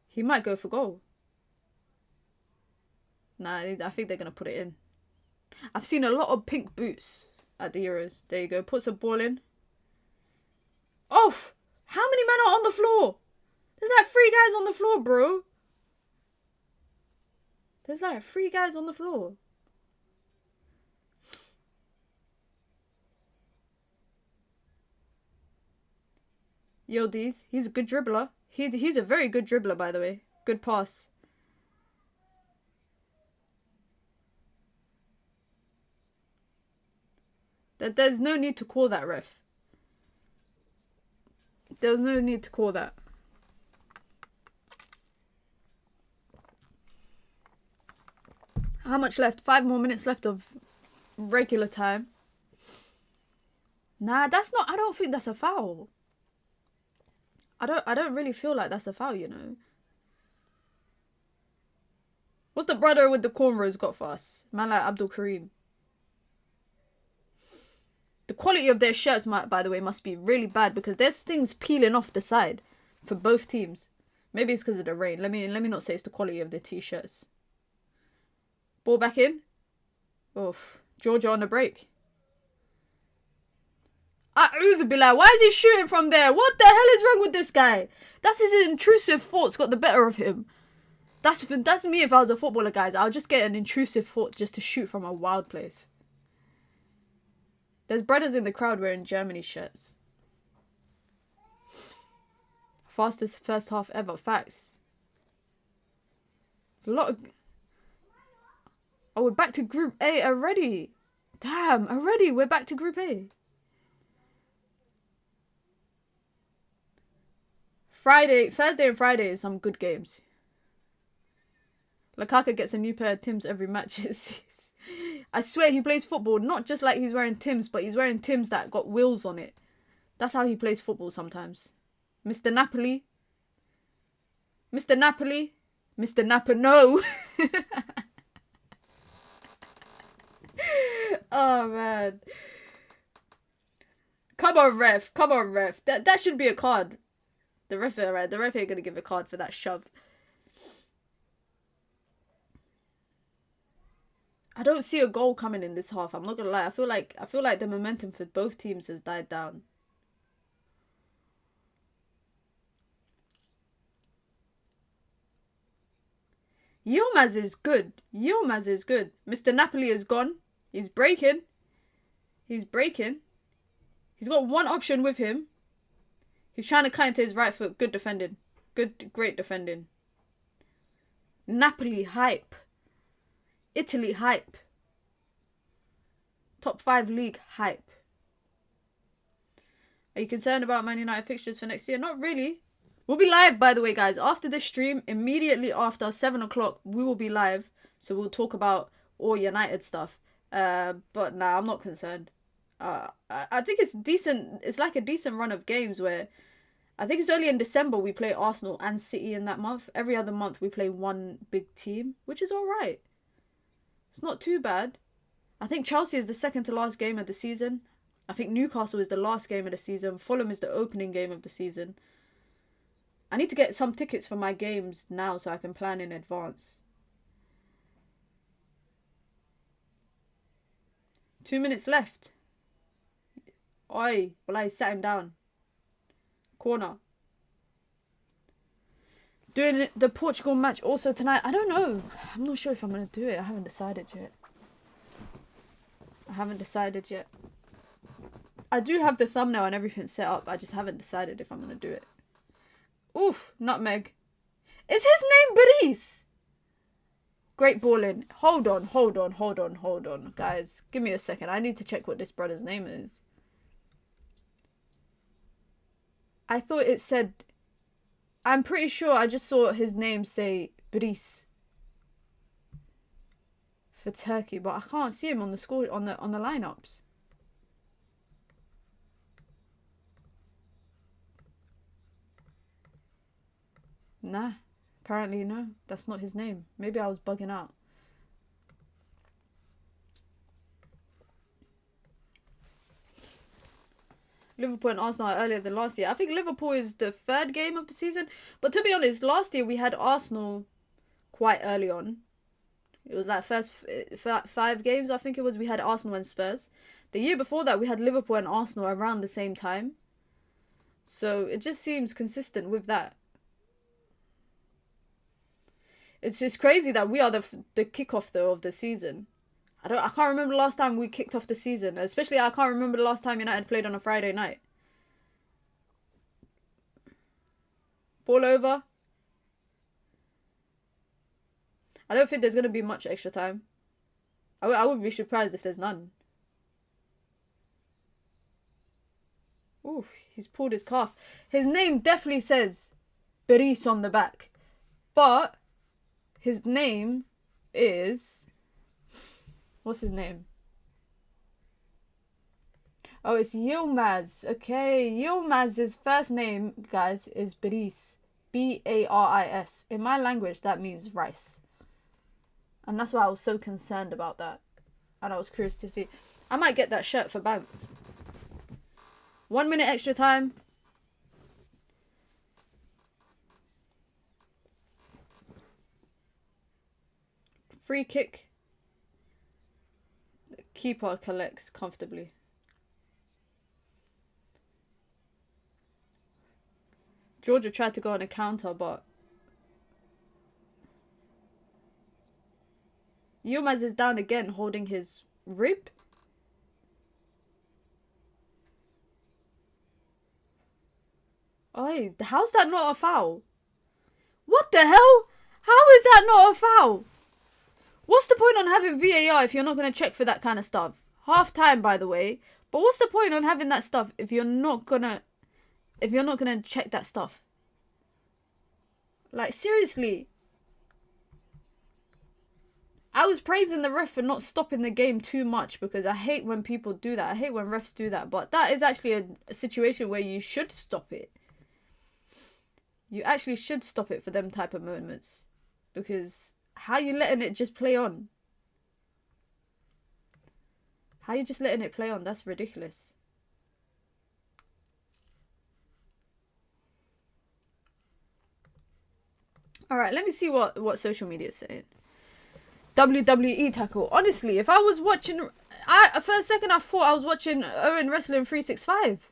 A: He might go for goal. Nah, I think they're going to put it in. I've seen a lot of pink boots at the Euros. There you go. Puts a ball in. Off! How many men are on the floor? There's like 3 guys on the floor, bro. There's like 3 guys on the floor. Yildiz, he's a good dribbler. He's a very good dribbler, by the way. Good pass. There's no need to call that, ref. There's no need to call that. How much left? 5 more minutes left of regular time. Nah, that's not... I don't think that's a foul. I don't really feel like that's a foul, you know. What's the brother with the cornrows got for us? Man like Abdul Karim. The quality of their shirts, by the way, must be really bad because there's things peeling off the side for both teams. Maybe it's because of the rain. Let me not say it's the quality of the t-shirts. Ball back in. Oof. Georgia on the break. A'udhu billah. Why is he shooting from there? What the hell is wrong with this guy? That's his intrusive thoughts got the better of him. That's me if I was a footballer, guys. I'll just get an intrusive thought just to shoot from a wild place. There's brothers in the crowd wearing Germany shirts. Fastest first half ever. Facts. There's a lot of... Oh, we're back to Group A already. Damn, already we're back to Group A. Thursday and Friday is some good games. Lukaku gets a new pair of Timbs every match, it seems. I swear he plays football not just like he's wearing Timbs, but he's wearing Timbs that got wheels on it. That's how he plays football sometimes. Mr. Napoli. Mr. Napoli. Mr. Napa, no. Oh, man. Come on, ref. Come on, ref. That should be a card. The ref, right? The ref ain't gonna give a card for that shove. I don't see a goal coming in this half. I'm not gonna lie. I feel like the momentum for both teams has died down. Yilmaz is good. Yilmaz is good. Mr. Napoli is gone. He's breaking. He's breaking. He's got one option with him. He's trying to cut into his right foot. Good defending. Great defending. Napoli hype. Italy hype. Top 5 league hype. Are you concerned about Man United fixtures for next year? Not really. We'll be live, by the way, guys. After this stream, immediately after 7 o'clock, we will be live. So we'll talk about all United stuff. But nah, I'm not concerned. I think it's decent. It's like a decent run of games where I think it's only in December we play Arsenal and City in that month. Every other month we play one big team, which is all right. It's not too bad. I think Chelsea is the second to last game of the season. I think Newcastle is the last game of the season. Fulham is the opening game of the season. I need to get some tickets for my games now so I can plan in advance. 2 minutes left. Oi, well, I sat him down. Corner. Doing the Portugal match also tonight. I don't know. I'm not sure if I'm going to do it. I haven't decided yet. I do have the thumbnail and everything set up. I just haven't decided if I'm going to do it. Oof, nutmeg. Is his name Beris? Great balling. Hold on. Guys, give me a second. I need to check what this brother's name is. I thought it said... I'm pretty sure I just saw his name say Beris for Turkey, but I can't see him on the score on the lineups. Nah, apparently no. That's not his name. Maybe I was bugging out. Liverpool and Arsenal are earlier than last year. I think Liverpool is the third game of the season. But to be honest, last year we had Arsenal quite early on. It was like first 5 games, I think it was. We had Arsenal and Spurs. The year before that, we had Liverpool and Arsenal around the same time. So it just seems consistent with that. It's just crazy that we are the kickoff though of the season. I can't remember the last time we kicked off the season. Especially I can't remember the last time United played on a Friday night. Ball over. I don't think there's going to be much extra time. I wouldn't be surprised if there's none. Ooh, he's pulled his calf. His name definitely says Beris on the back. But his name is... What's his name? Oh, it's Yilmaz. Okay, Yilmaz's first name, guys, is Beris. B-A-R-I-S. In my language, that means rice. And that's why I was so concerned about that. And I was curious to see. I might get that shirt for Bants. 1 minute extra time. Free kick. The keeper collects comfortably. Georgia tried to go on a counter, but Yilmaz is down again, holding his rib. Oi, how's that not a foul? What the hell? How is that not a foul? What's the point on having VAR if you're not going to check for that kind of stuff? Half time, by the way. But what's the point on having that stuff if you're not gonna check that stuff? Like, seriously. I was praising the ref for not stopping the game too much because I hate when people do that. I hate when refs do that. But that is actually a situation where you should stop it. You actually should stop it for them type of moments. Because how you letting it just play on? How you just letting it play on? That's ridiculous. Alright, let me see what social media is saying. WWE tackle. Honestly, if I was watching... for a second I thought I was watching Owen Wrestling 365.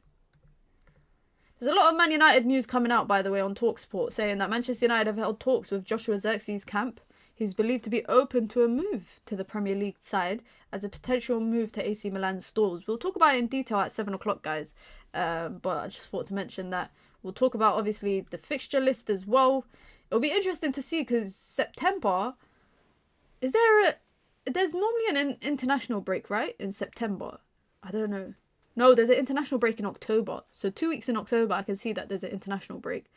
A: There's a lot of Man United news coming out, by the way, on TalkSport, saying that Manchester United have held talks with Joshua Zirkzee's camp. He's believed to be open to a move to the Premier League side as a potential move to AC Milan's stalls. We'll talk about it in detail at 7 o'clock, guys. But I just thought to mention that. We'll talk about, obviously, the fixture list as well. It'll be interesting to see because September... There's normally an international break, right? In September. I don't know. No, there's an international break in October. So 2 weeks in October, I can see that there's an international break.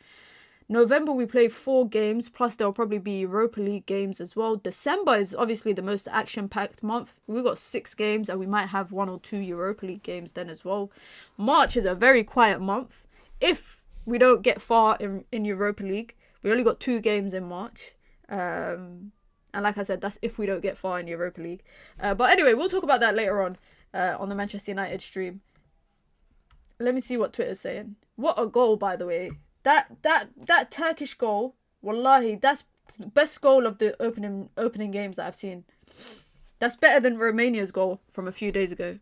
A: November, we play 4 games. Plus, there'll probably be Europa League games as well. December is obviously the most action-packed month. We've got 6 games and we might have 1 or 2 Europa League games then as well. March is a very quiet month. If we don't get far in Europa League, we only got 2 games in March. And like I said, that's if we don't get far in Europa League. But anyway, we'll talk about that later on the Manchester United stream. Let me see what Twitter's saying. What a goal, by the way. That Turkish goal, wallahi, that's the best goal of the opening games that I've seen. That's better than Romania's goal from a few days ago.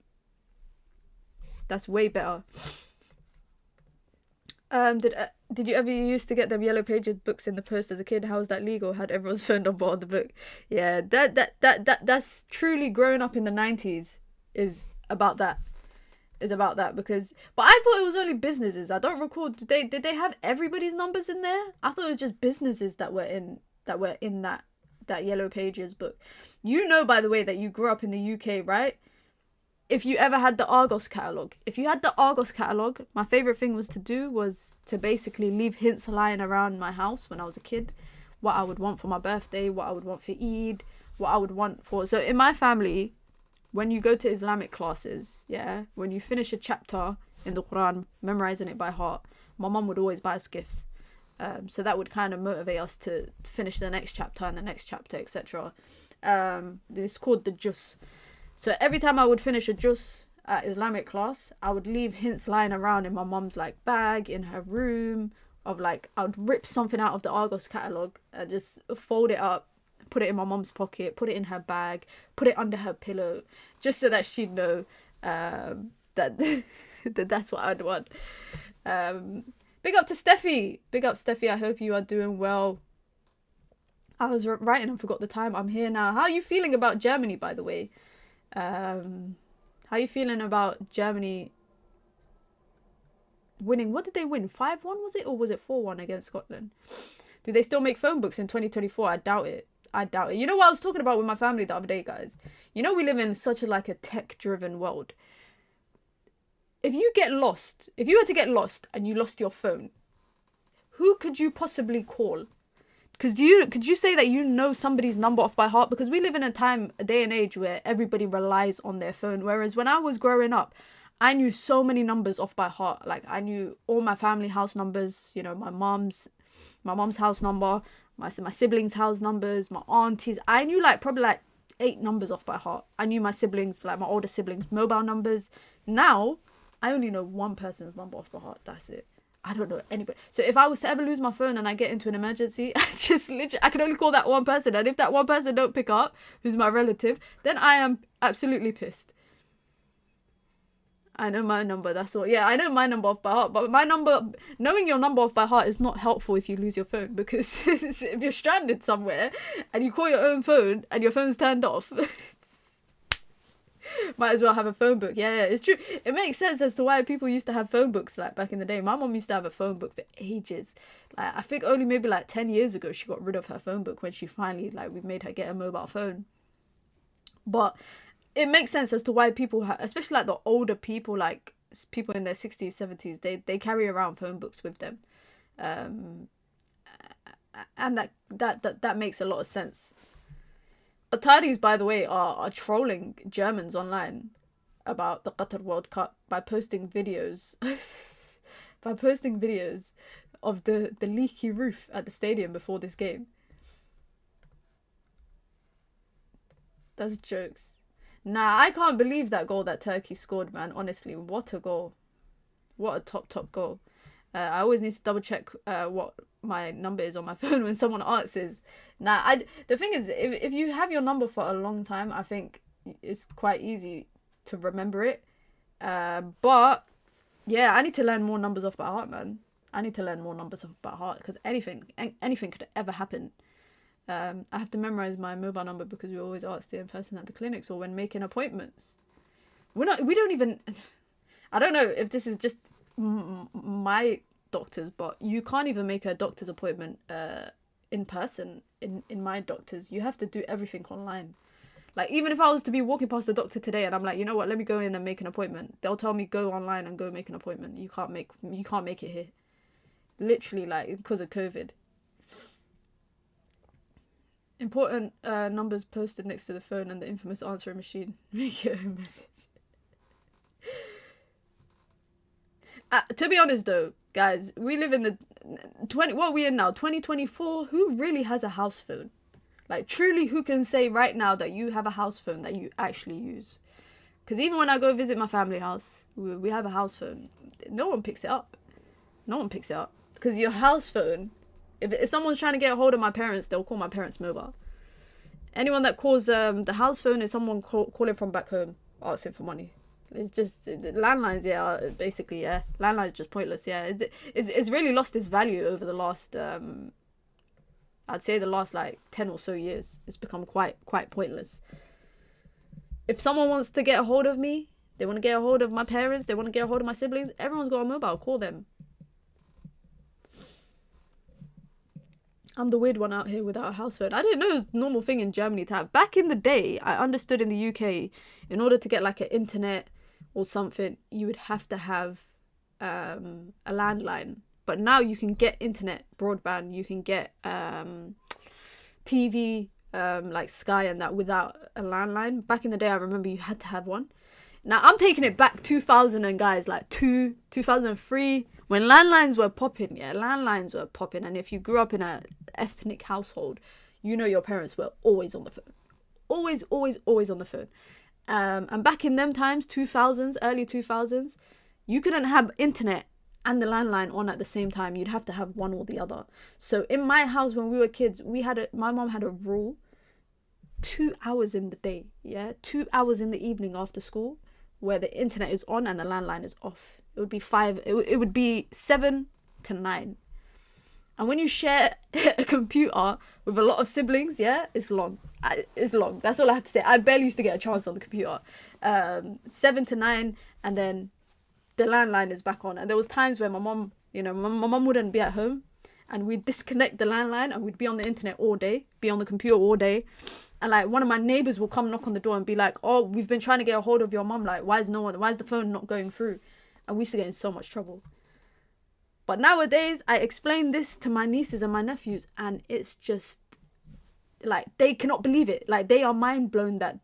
A: That's way better. Did you ever used to get them Yellow Pages books in the post as a kid? How was that legal? Had everyone's phone number on the book? Yeah, that's truly growing up in the 90s is about that. Because I thought it was only businesses. I don't recall. Did they have everybody's numbers in there? I thought it was just businesses that were in that Yellow Pages book. You know, by the way, that you grew up in the UK, right? If you ever had the Argos catalogue. If you had the Argos catalogue, my favourite thing was to basically leave hints lying around my house when I was a kid. What I would want for my birthday, what I would want for Eid, what I would want for... So in my family, when you go to Islamic classes, yeah, when you finish a chapter in the Quran, memorising it by heart, my mum would always buy us gifts. So that would kind of motivate us to finish the next chapter and the next chapter, etc. It's called the Juz. So every time I would finish a juz at Islamic class, I would leave hints lying around in my mum's like bag in her room of like, I would rip something out of the Argos catalogue and just fold it up, put it in my mum's pocket, put it in her bag, put it under her pillow, just so that she'd know that that's what I'd want. Big up to Steffi. Big up Steffi. I hope you are doing well. I was writing and forgot the time. I'm here now. How are you feeling about Germany, by the way? How are you feeling about Germany winning? What did they win? 5-1 was it? Or was it 4-1 against Scotland? Do they still make phone books in 2024? I doubt it. You know what I was talking about with my family the other day, guys? You know we live in such a tech-driven world. If you were to get lost and you lost your phone, who could you possibly call? Because could you say that you know somebody's number off by heart? Because we live in a day and age where everybody relies on their phone. Whereas when I was growing up, I knew so many numbers off by heart. Like I knew all my family house numbers, you know, my mom's house number, my siblings' house numbers, my aunties. I knew probably 8 numbers off by heart. I knew my siblings, my older siblings' mobile numbers. Now, I only know one person's number off by heart. That's it. I don't know anybody. So if I was to ever lose my phone and I get into an emergency, I can only call that one person. And if that one person don't pick up, who's my relative, then I am absolutely pissed. I know my number, that's all. Yeah, I know my number off by heart, but knowing your number off by heart is not helpful if you lose your phone, because if you're stranded somewhere and you call your own phone and your phone's turned off, might as well have a phone book. Yeah, it's true. It makes sense as to why people used to have phone books like back in the day. My mom used to have a phone book for ages. Like, I think only maybe like 10 years ago she got rid of her phone book when she finally, like, we made her get a mobile phone. But it makes sense as to why people, especially like the older people, like people in their 60s, 70s, they carry around phone books with them. And that makes a lot of sense. Qataris, by the way, are trolling Germans online about the Qatar World Cup by posting videos of the leaky roof at the stadium before this game. That's jokes. Nah, I can't believe that goal that Turkey scored, man. Honestly, what a goal. What a top goal. I always need to double check what my number is on my phone when someone asks. Nah, the thing is, if you have your number for a long time, I think it's quite easy to remember it. But yeah, I need to learn more numbers off by heart, man. I need to learn more numbers off by heart, because anything could ever happen. I have to memorize my mobile number because we always ask it in person at the clinics or when making appointments. We don't even, I don't know if this is just my doctors, but you can't even make a doctor's appointment in person in my doctors. You have to do everything online. Like, even if I was to be walking past the doctor today and I'm like, you know what, let me go in and make an appointment, they'll tell me go online and go make an appointment. You can't make it here, literally, like, because of COVID. Important numbers posted next to the phone and the infamous answering machine. Make your own message. To be honest though, guys, we live in the what are we in now? 2024. Who really has a house phone? Like, truly, who can say right now that you have a house phone that you actually use? Because even when I go visit my family house, we have a house phone. No one picks it up. No one picks it up. Because your house phone, if someone's trying to get a hold of my parents, they'll call my parents' mobile. Anyone that calls the house phone is someone calling from back home, asking for money. It's just landlines, yeah. Basically, yeah, landlines just pointless. Yeah, it's really lost its value over the last, I'd say the last like 10 or so years. It's become quite pointless. If someone wants to get a hold of me, they want to get a hold of my parents, they want to get a hold of my siblings, everyone's got a mobile. Call them. I'm the weird one out here without a house phone. I didn't know it was a normal thing in Germany to have. Back in the day, I understood in the UK, in order to get like an internet or something, you would have to have a landline. But now you can get internet, broadband, you can get TV, like Sky and that, without a landline. Back in the day, I remember you had to have one. Now, I'm taking it back 2000 and guys, like 2003, when landlines were popping, yeah, landlines were popping. And if you grew up in an ethnic household, you know your parents were always on the phone. Always on the phone. And back in them times, 2000s, early 2000s, you couldn't have internet and the landline on at the same time. You'd have to have one or the other. So in my house, when we were kids, my mom had a rule, 2 hours in the day, yeah, 2 hours in the evening after school, where the internet is on and the landline is off. It would be it would be 7 to 9. And when you share a computer with a lot of siblings, yeah, it's long. It's long. That's all I have to say. I barely used to get a chance on the computer. 7 to 9, and then the landline is back on. And there was times where my mom, my mom wouldn't be at home, and we'd disconnect the landline and we'd be on the internet all day, be on the computer all day. And like one of my neighbors will come knock on the door and be like, "Oh, we've been trying to get a hold of your mom. Like, why is the phone not going through?" And we used to get in so much trouble. But nowadays, I explain this to my nieces and my nephews, and it's just like they cannot believe it. Like, they are mind blown that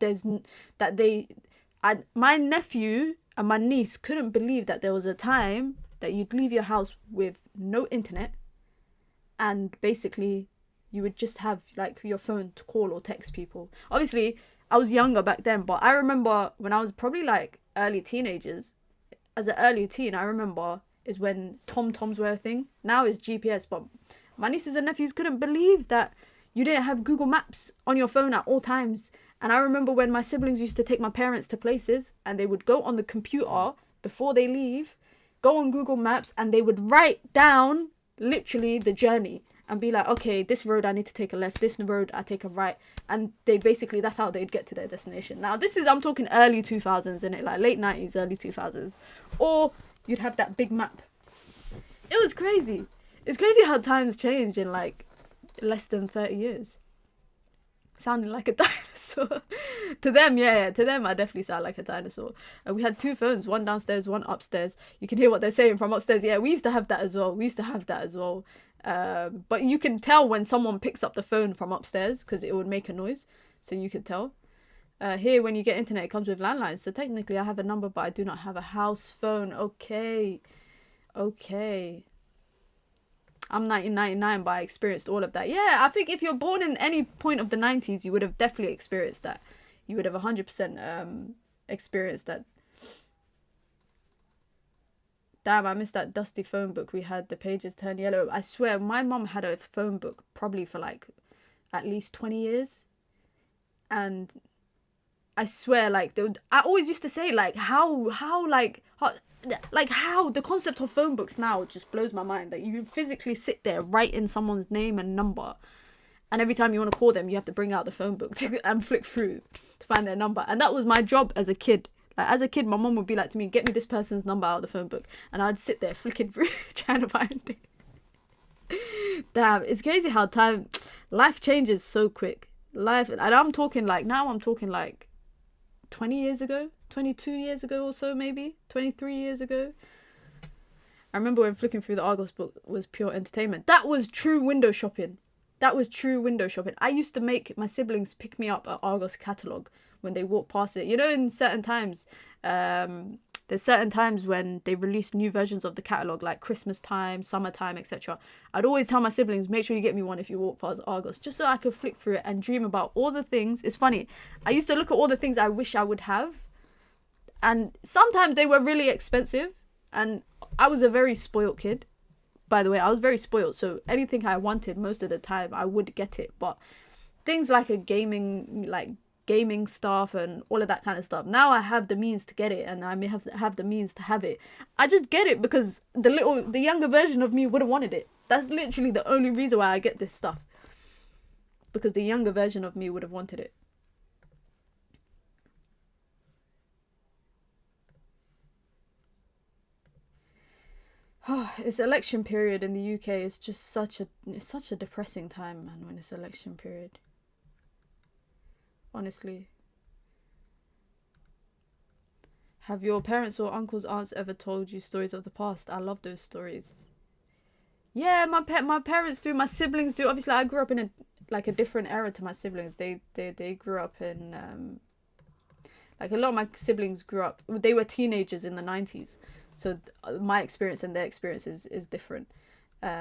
A: my nephew and my niece couldn't believe that there was a time that you'd leave your house with no internet, and basically you would just have like your phone to call or text people. Obviously, I was younger back then, but I remember when I was probably like early teenagers, as an early teen, I remember, is when Tom-Toms were a thing. Now it's GPS, but my nieces and nephews couldn't believe that you didn't have Google Maps on your phone at all times. And I remember when my siblings used to take my parents to places, and they would go on the computer before they leave, go on Google Maps, and they would write down literally the journey and be like, okay, this road I need to take a left, this road I take a right. And they basically, that's how they'd get to their destination. Now this is, I'm talking early 2000s, innit? Like late 90s, early 2000s. Or you'd have that big map. It was crazy. It's crazy how times change in like less than 30 years. Sounding like a dinosaur. To them, yeah, to them I definitely sound like a dinosaur. And we had two phones, one downstairs, one upstairs. You can hear what they're saying from upstairs. Yeah, we used to have that as well. But you can tell when someone picks up the phone from upstairs because it would make a noise, so you could tell. Here, when you get internet, it comes with landlines. So technically I have a number, but I do not have a house phone. Okay. I'm 1999, but I experienced all of that. Yeah, I think if you're born in any point of the 90s, you would have definitely experienced that. You would have 100% experienced that. Damn, I missed that dusty phone book we had. The pages turn yellow. I swear, my mum had a phone book probably for like at least 20 years. And I swear, like, I always used to say, like, how the concept of phone books now just blows my mind. That you physically sit there, write in someone's name and number, and every time you want to call them, you have to bring out the phone book and flick through to find their number. And that was my job as a kid. Like, as a kid, my mom would be like to me, get me this person's number out of the phone book, and I'd sit there flicking through trying to find it. Damn, it's crazy how life changes so quick. And I'm talking like 20 years ago, 22 years ago or so, maybe 23 years ago. I remember when flicking through the Argos book was pure entertainment. That was true window shopping. I used to make my siblings pick me up at Argos catalogue when they walk past it. You know, in certain times, there's certain times when they release new versions of the catalogue, like Christmas time, summertime, etc. I'd always tell my siblings, make sure you get me one if you walk past Argos, just so I could flick through it and dream about all the things. It's funny, I used to look at all the things I wish I would have, and sometimes they were really expensive, and I was a very spoiled kid. By the way, I was very spoiled, so anything I wanted most of the time I would get it. But things like gaming stuff and all of that kind of stuff, now I have the means to get it, and I may have the means to have it. I just get it because the younger version of me would have wanted it. That's literally the only reason why I get this stuff, because the younger version of me would have wanted it. It's election period in the UK. It's just such a depressing time, man, when it's election period. Honestly. Have your parents or uncles, aunts ever told you stories of the past? I love those stories. Yeah, my parents do. My siblings do. Obviously, I grew up in a different era to my siblings. They grew up in like a lot of my siblings grew up. They were teenagers in the 90s. So my experience and their experience is different. But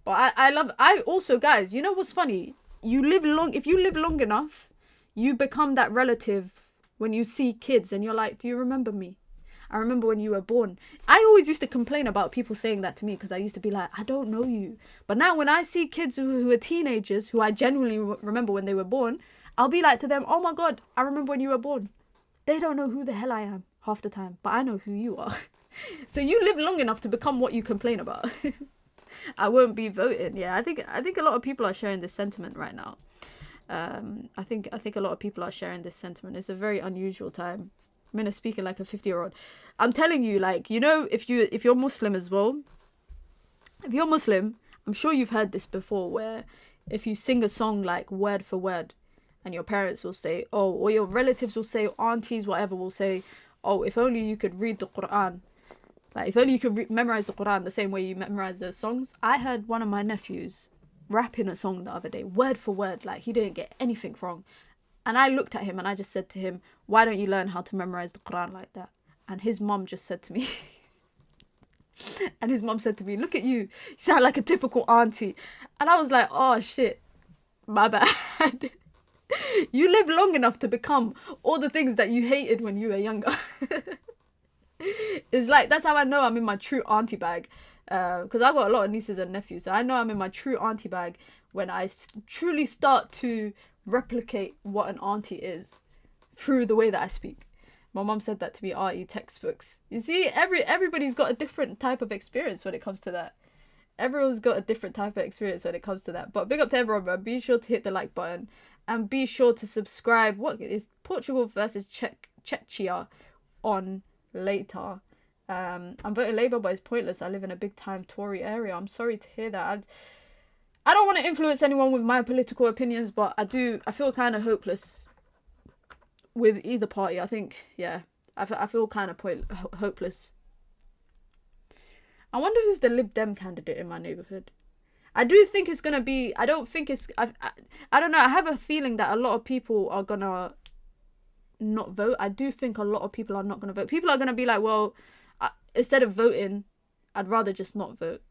A: I also, guys, you know what's funny? If you live long enough, you become that relative when you see kids and you're like, do you remember me? I remember when you were born. I always used to complain about people saying that to me because I used to be like, I don't know you. But now when I see kids who are teenagers, who I genuinely remember when they were born, I'll be like to them, oh my God, I remember when you were born. They don't know who the hell I am half the time, but I know who you are. So you live long enough to become what you complain about. I won't be voting. Yeah, I think a lot of people are sharing this sentiment right now. I think a lot of people are sharing this sentiment. It's a very unusual time. I'm gonna speaking like a 50-year-old. I'm telling you, like, you know, if you're Muslim as well, if you're Muslim, I'm sure you've heard this before, where if you sing a song like word for word, and your parents will say, oh, or your relatives will say, aunties, whatever, will say, oh, if only you could read the Quran. Like, if only you could memorize the Quran the same way you memorize the songs. I heard one of my nephews rapping a song the other day, word for word, like he didn't get anything wrong. And I looked at him and I just said to him, why don't you learn how to memorize the Quran like that? And his mum just said to me, look at you, you sound like a typical auntie. And I was like, oh shit, my bad. You live long enough to become all the things that you hated when you were younger. It's like, that's how I know I'm in my true auntie bag. Because I've got a lot of nieces and nephews, so I know I'm in my true auntie bag when I truly start to replicate what an auntie is through the way that I speak. My mom said that to me, RE textbooks. You see, everybody's got a different type of experience when it comes to that. Everyone's got a different type of experience when it comes to that. But big up to everyone, bro. Be sure to hit the like button and be sure to subscribe. What is Portugal versus Czechia on later? I'm voting Labour, but it's pointless. I live in a big time Tory area. I'm sorry to hear that. I don't want to influence anyone with my political opinions, but I feel kind of hopeless with either party. I think, yeah, I feel kind of hopeless. I wonder who's the Lib Dem candidate in my neighbourhood. I do think it's going to be, I don't think it's, I don't know, I have a feeling that a lot of people are going to not vote. I do think a lot of people are not going to vote. People are going to be like, well, instead of voting, I'd rather just not vote.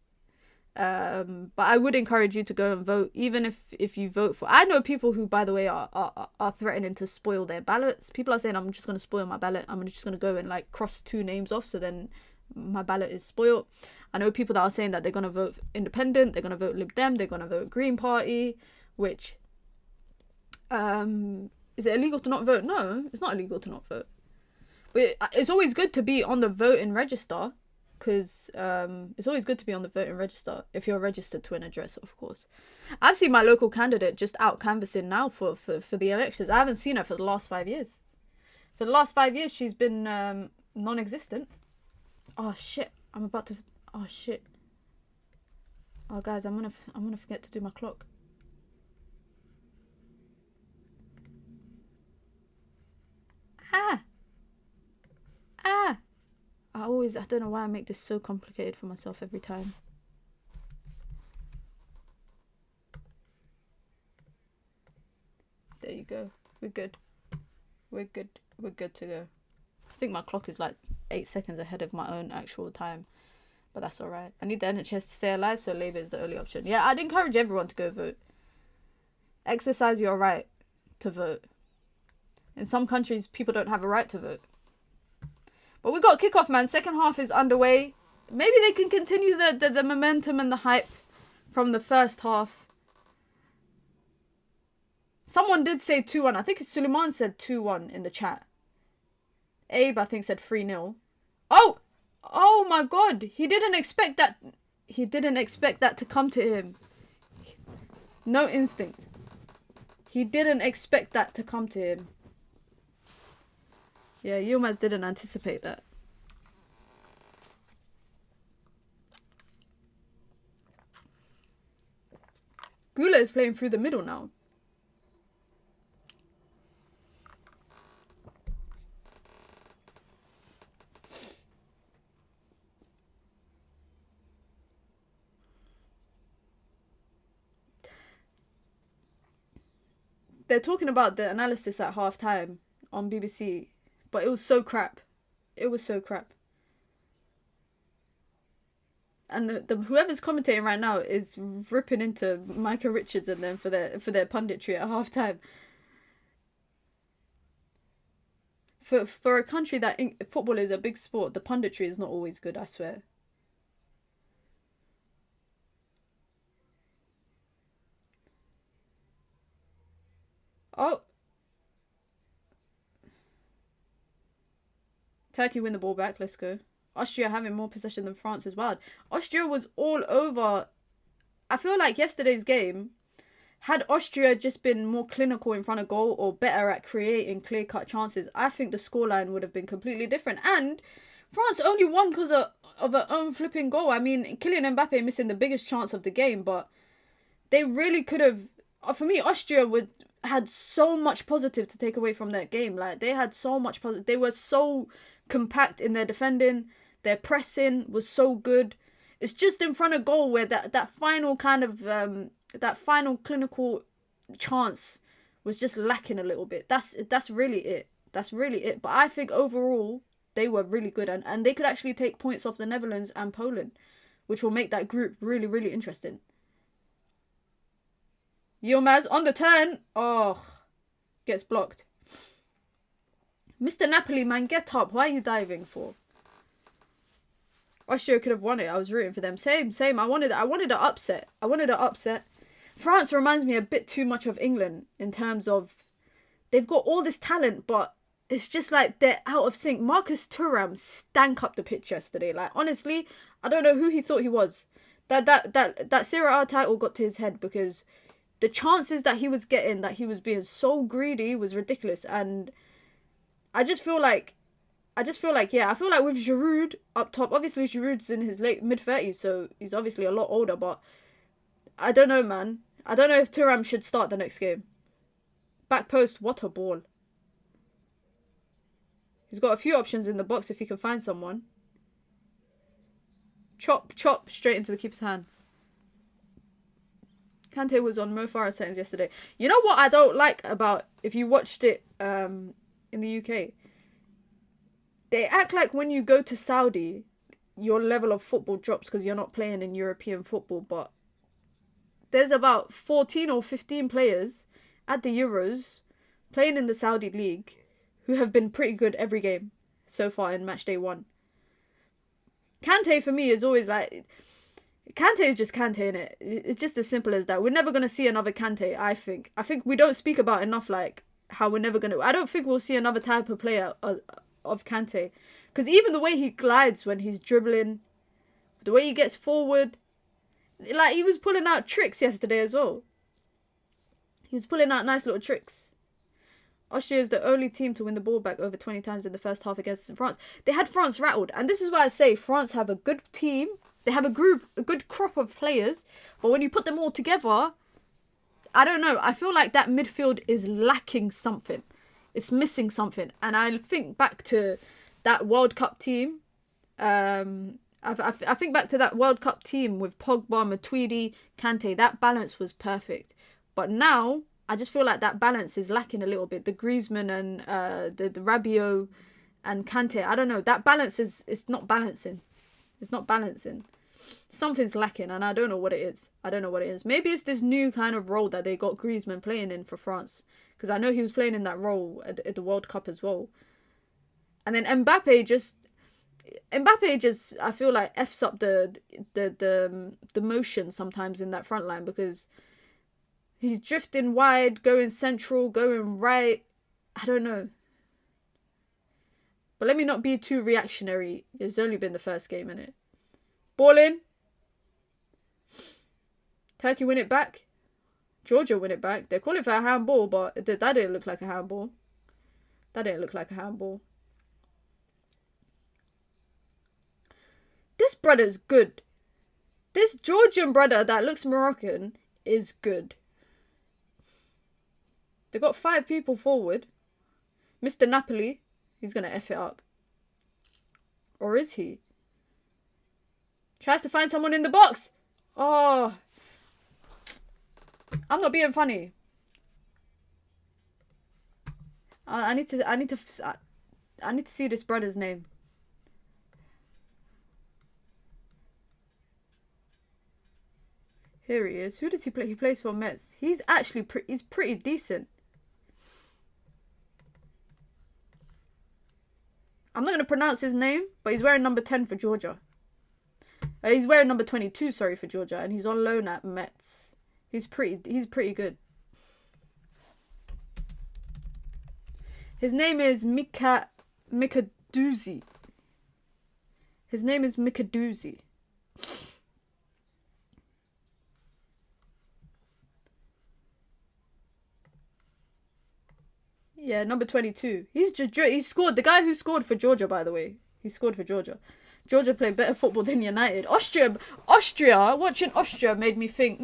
A: But I would encourage you to go and vote, even if you vote for... I know people who, by the way, are threatening to spoil their ballots. People are saying, I'm just going to spoil my ballot. I'm just going to go and like cross 2 names off, so then my ballot is spoiled. I know people that are saying that they're going to vote independent, they're going to vote Lib Dem, they're going to vote Green Party, which... is it illegal to not vote? No, it's not illegal to not vote. But it's always good to be on the voting register, because it's always good to be on the voting register if you're registered to an address, of course. I've seen my local candidate just out canvassing now for the elections. I haven't seen her for the last 5 years. For the last 5 years, she's been non-existent. Oh shit! I'm about to. Oh shit! Oh guys, I'm gonna forget to do my clock. I don't know why I make this so complicated for myself every time. There you go. We're good. We're good. We're good to go. I think my clock is like 8 seconds ahead of my own actual time. But that's alright. I need the NHS to stay alive, so Labour is the only option. Yeah, I'd encourage everyone to go vote. Exercise your right to vote. In some countries, people don't have a right to vote. But we got kickoff, man. Second half is underway. Maybe they can continue the momentum and the hype from the first half. Someone did say 2-1. I think Suleiman said 2-1 in the chat. Abe, I think, said 3-0. Oh! Oh my god. He didn't expect that. He didn't expect that to come to him. No instinct. He didn't expect that to come to him. Yeah, Yilmaz didn't anticipate that. Gula is playing through the middle now. They're talking about the analysis at half-time on BBC. But it was so crap. It was so crap. And the whoever's commentating right now is ripping into Micah Richards and them for their punditry at halftime. For a country that football is a big sport, the punditry is not always good, I swear. Oh. Turkey win the ball back. Let's go. Austria having more possession than France as well. Austria was all over. I feel like yesterday's game, had Austria just been more clinical in front of goal or better at creating clear-cut chances, I think the scoreline would have been completely different. And France only won because of her own flipping goal. I mean, Kylian Mbappe missing the biggest chance of the game, but they really could have... For me, Austria had so much positive to take away from that game. Like, they had so much positive. They were so compact in their defending. Their pressing was so good. It's just in front of goal where that final kind of that final clinical chance was just lacking a little bit. That's really it. That's really it. But I think overall they were really good, and they could actually take points off the Netherlands and Poland, which will make that group really, really interesting. Yilmaz on the turn. Oh, gets blocked. Mr. Napoli, man, get up. Why are you diving for? Austria could have won it. I was rooting for them. Same. I wanted an upset. France reminds me a bit too much of England in terms of they've got all this talent, but it's just like they're out of sync. Marcus Thuram stank up the pitch yesterday. Like, honestly, I don't know who he thought he was. That Serie A title got to his head because the chances that he was getting, that he was being so greedy, was ridiculous. And I just feel like with Giroud up top, obviously Giroud's in his mid-30s, so he's obviously a lot older, but I don't know, man. I don't know if Thuram should start the next game. Back post, what a ball. He's got a few options in the box if he can find someone. Chop, straight into the keeper's hand. Kante was on Mo Farah settings yesterday. You know what I don't like about, if you watched it in the UK? They act like when you go to Saudi, your level of football drops because you're not playing in European football. But there's about 14 or 15 players at the Euros playing in the Saudi League who have been pretty good every game so far in match day 1. Kante for me is always like... Kante is just Kante, innit? It's just as simple as that. We're never going to see another Kante, I think. I think we don't speak about enough, like, how we're never going to... I don't think we'll see another type of player of Kante. Because even the way he glides when he's dribbling, the way he gets forward... Like, he was pulling out tricks yesterday as well. He was pulling out nice little tricks. Austria is the only team to win the ball back over 20 times in the first half against France. They had France rattled. And this is why I say France have a good team. They have a good crop of players. But when you put them all together, I don't know. I feel like that midfield is lacking something. It's missing something. And I think back to that World Cup team. I think back to that World Cup team with Pogba, Matuidi, Kante. That balance was perfect. But now... I just feel like that balance is lacking a little bit. The Griezmann and the Rabiot and Kante. I don't know. That balance it's not balancing. It's not balancing. Something's lacking and I don't know what it is. Maybe it's this new kind of role that they got Griezmann playing in for France. Because I know he was playing in that role at the World Cup as well. And then Mbappe just I feel like F's up the motion sometimes in that front line because... He's drifting wide, going central, going right. I don't know. But let me not be too reactionary. It's only been the first game, innit? Ball in. Turkey win it back. Georgia win it back. They're calling for a handball, but that didn't look like a handball. This brother's good. This Georgian brother that looks Moroccan is good. They got 5 people forward. Mr. Napoli, he's going to F it up. Or is he? Tries to find someone in the box. Oh. I'm not being funny. I need to see this brother's name. Here he is. Who does he play? He plays for Metz. He's actually he's pretty decent. I'm not going to pronounce his name, but he's wearing number 10 for Georgia. He's wearing number 22, sorry, for Georgia, and he's on loan at Metz. He's pretty good. His name is Mikadouzi. Yeah, number 22. He scored. The guy who scored for Georgia, by the way. He scored for Georgia. Georgia played better football than United. Austria, watching Austria made me think,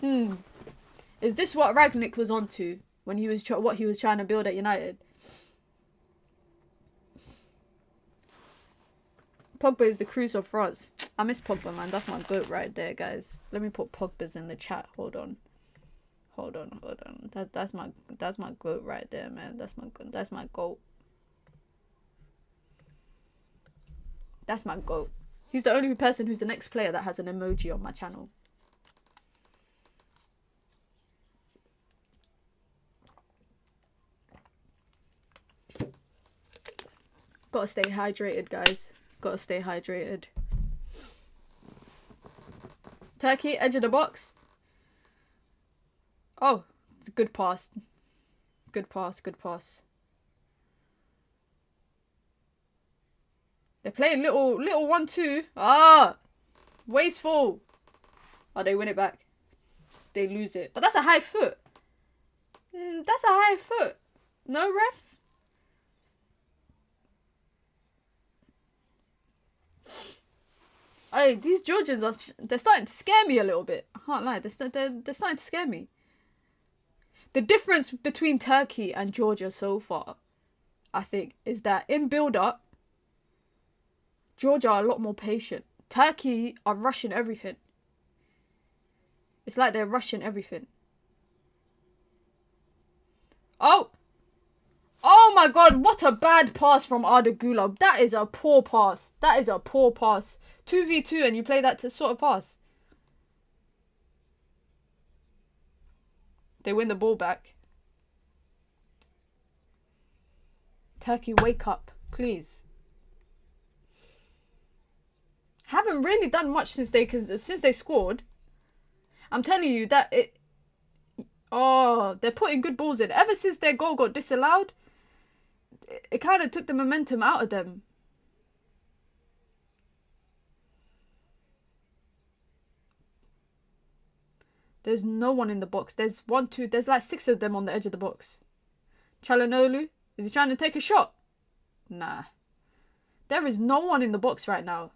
A: is this what Ragnick was onto when he was what he was trying to build at United? Pogba is the Cruz of France. I miss Pogba, man. That's my goat right there, guys. Let me put Pogba's in the chat. Hold on. That's my goat right there, man. That's my goat. That's my goat. He's the only person who's the next player that has an emoji on my channel. Gotta stay hydrated, guys. Gotta stay hydrated. Turkey, edge of the box. Oh, it's a good pass. Good pass, good pass. They're playing little 1-2. Ah! Wasteful. Oh, they win it back. They lose it. But that's a high foot. That's a high foot. No, ref? Hey, these Georgians they're starting to scare me a little bit. I can't lie. They're starting to scare me. The difference between Turkey and Georgia so far, I think, is that in build-up, Georgia are a lot more patient. Turkey are rushing everything. It's like they're rushing everything. Oh! Oh my god, what a bad pass from Arda Güler. That is a poor pass. That is a poor pass. 2v2 and you play that to sort of pass. They win the ball back. Turkey, wake up, please. Haven't really done much since they scored. I'm telling you that it... Oh, they're putting good balls in. Ever since their goal got disallowed, it kind of took the momentum out of them. There's no one in the box. There's there's like 6 of them on the edge of the box. Çalhanoğlu, is he trying to take a shot? Nah. There is no one in the box right now.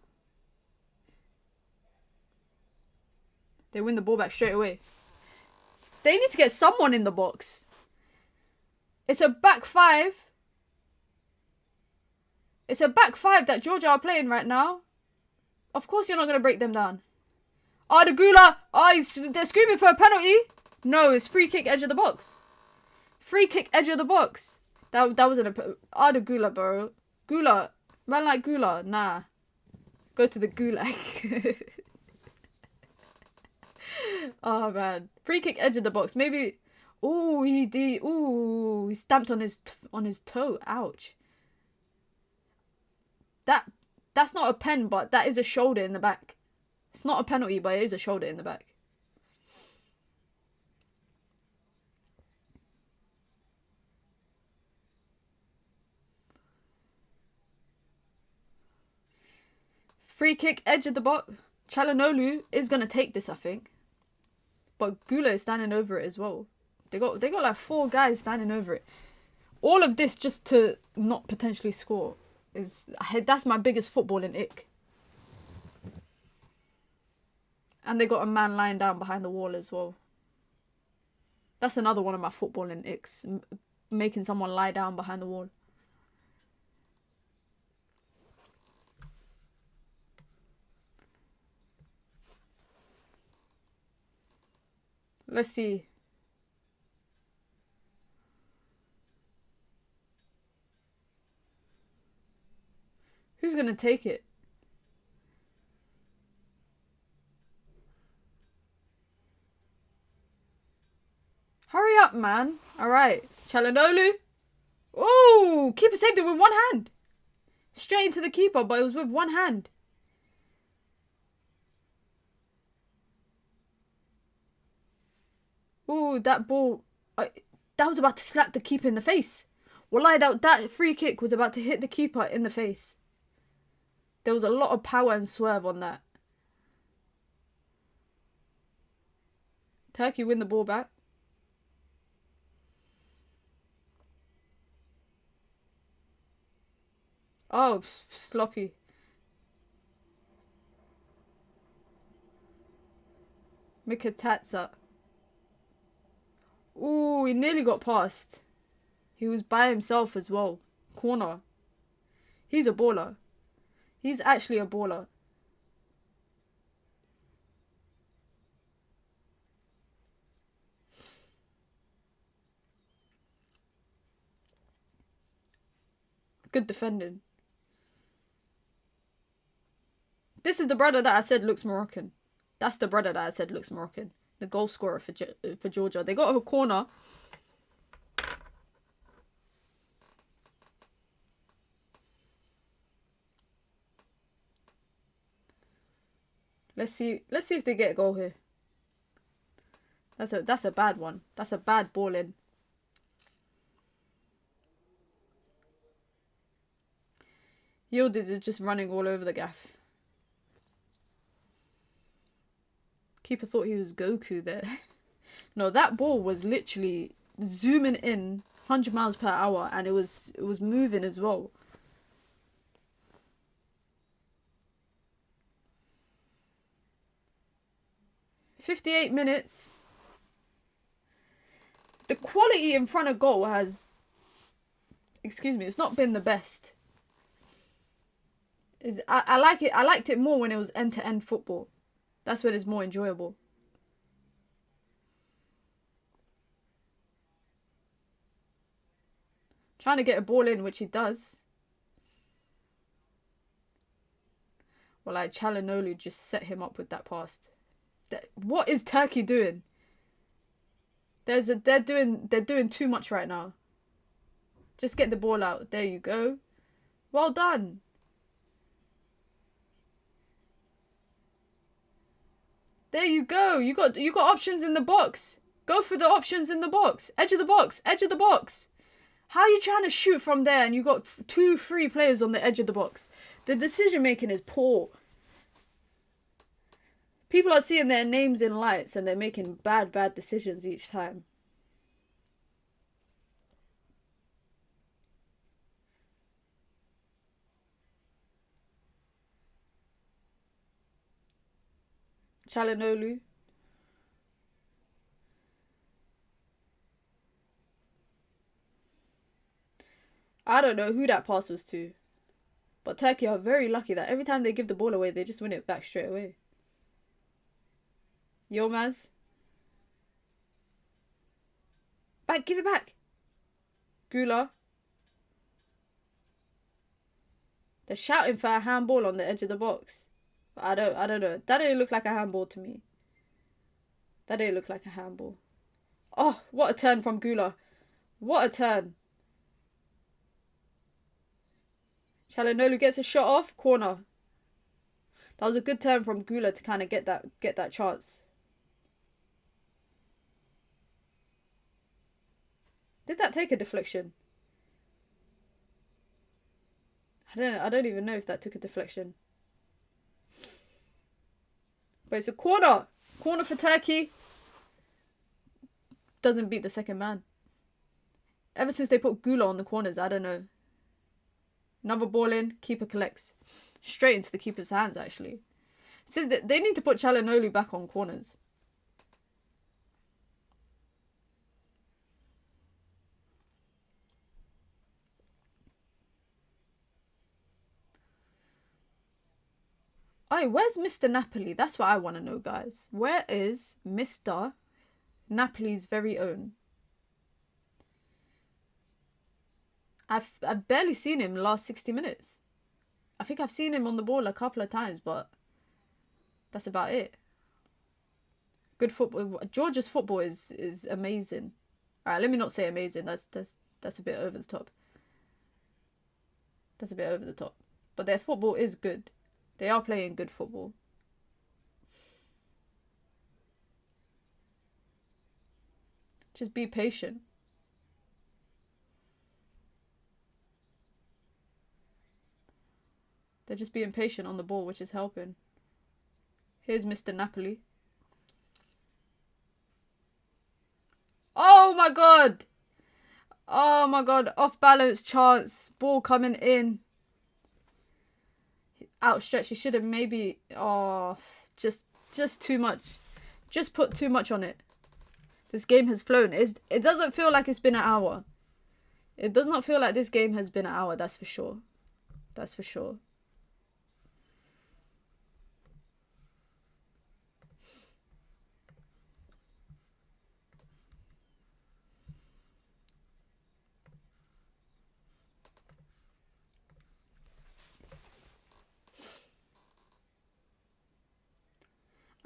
A: They win the ball back straight away. They need to get someone in the box. It's a back 5. It's a back 5 that Georgia are playing right now. Of course you're not going to break them down. Arda Güler. Oh, they're screaming for a penalty. No, it's free kick edge of the box. Free kick edge of the box. That wasn't a... Arda Güler, bro. Güler. Man like Güler. Nah. Go to the gulag. Oh, man. Free kick edge of the box. Maybe... Ooh, he stamped on his toe. Ouch. That's not a pen, but that is a shoulder in the back. It's not a penalty, but it is a shoulder in the back. Free kick, edge of the box. Çalhanoğlu is going to take this, I think. But Güler is standing over it as well. They got like 4 guys standing over it. All of this just to not potentially score. That's my biggest footballing ick. And they got a man lying down behind the wall as well. That's another one of my footballing icks. Making someone lie down behind the wall. Let's see. Who's going to take it? Hurry up, man. All right. Çalhanoğlu. Oh, keeper saved it with one hand. Straight into the keeper, but it was with one hand. Oh, that ball. That was about to slap the keeper in the face. Wallahi, that free kick was about to hit the keeper in the face. There was a lot of power and swerve on that. Turkey win the ball back. Oh, sloppy. Mikatatsa. Ooh, he nearly got past. He was by himself as well. Corner. He's a baller. He's actually a baller. Good defending. This is the brother that I said looks Moroccan. That's the brother that I said looks Moroccan. The goal scorer for Georgia. They got a corner. Let's see if they get a goal here. That's a bad one. That's a bad ball in. Yildiz is just running all over the gaff. Keeper thought he was Goku there. No, that ball was literally zooming in 100 miles per hour, and it was moving as well. "58 minutes. The quality in front of goal has, excuse me, it's not been the best. I like it. I liked it more when it was end-to-end football. That's when it's more enjoyable. Trying to get a ball in, which he does. Well, like Çalhanoğlu just set him up with that pass. What is Turkey doing? They're doing too much right now. Just get the ball out. There you go. Well done. There you go. You got options in the box. Go for the options in the box. Edge of the box. Edge of the box. How are you trying to shoot from there and you got 2-3 players on the edge of the box? The decision making is poor. People are seeing their names in lights and they're making bad decisions each time. Çalhanoğlu. I don't know who that pass was to. But Turkey are very lucky that every time they give the ball away, they just win it back straight away. Yilmaz. Back, give it back. Gula. They're shouting for a handball on the edge of the box. But I don't know. That didn't look like a handball to me. That didn't look like a handball. Oh, what a turn from Gula. What a turn. Çalhanoğlu gets a shot off. Corner. That was a good turn from Gula to kind of get that chance. Did that take a deflection? I don't even know if that took a deflection. But it's a corner. Corner for Turkey. Doesn't beat the second man. Ever since they put Gula on the corners, I don't know. Another ball in. Keeper collects. Straight into the keeper's hands, actually. It says that they need to put Çalhanoğlu back on corners. Hey, where's Mr. Napoli? That's what I want to know, guys. Where is Mr. Napoli's very own? I've barely seen him the last 60 minutes. I think I've seen him on the ball a couple of times, but that's about it. Good football. Georgia's football is amazing. Alright, let me not say amazing. That's a bit over the top. That's a bit over the top. But their football is good. They are playing good football. Just be patient. They're just being patient on the ball, which is helping. Here's Mr. Napoli. Oh my god! Oh my god, off balance chance. Ball coming in. Outstretched. He should have maybe... Oh, just too much. Just put too much on it. This game has flown. It doesn't feel like it's been an hour. It does not feel like this game has been an hour, that's for sure. That's for sure.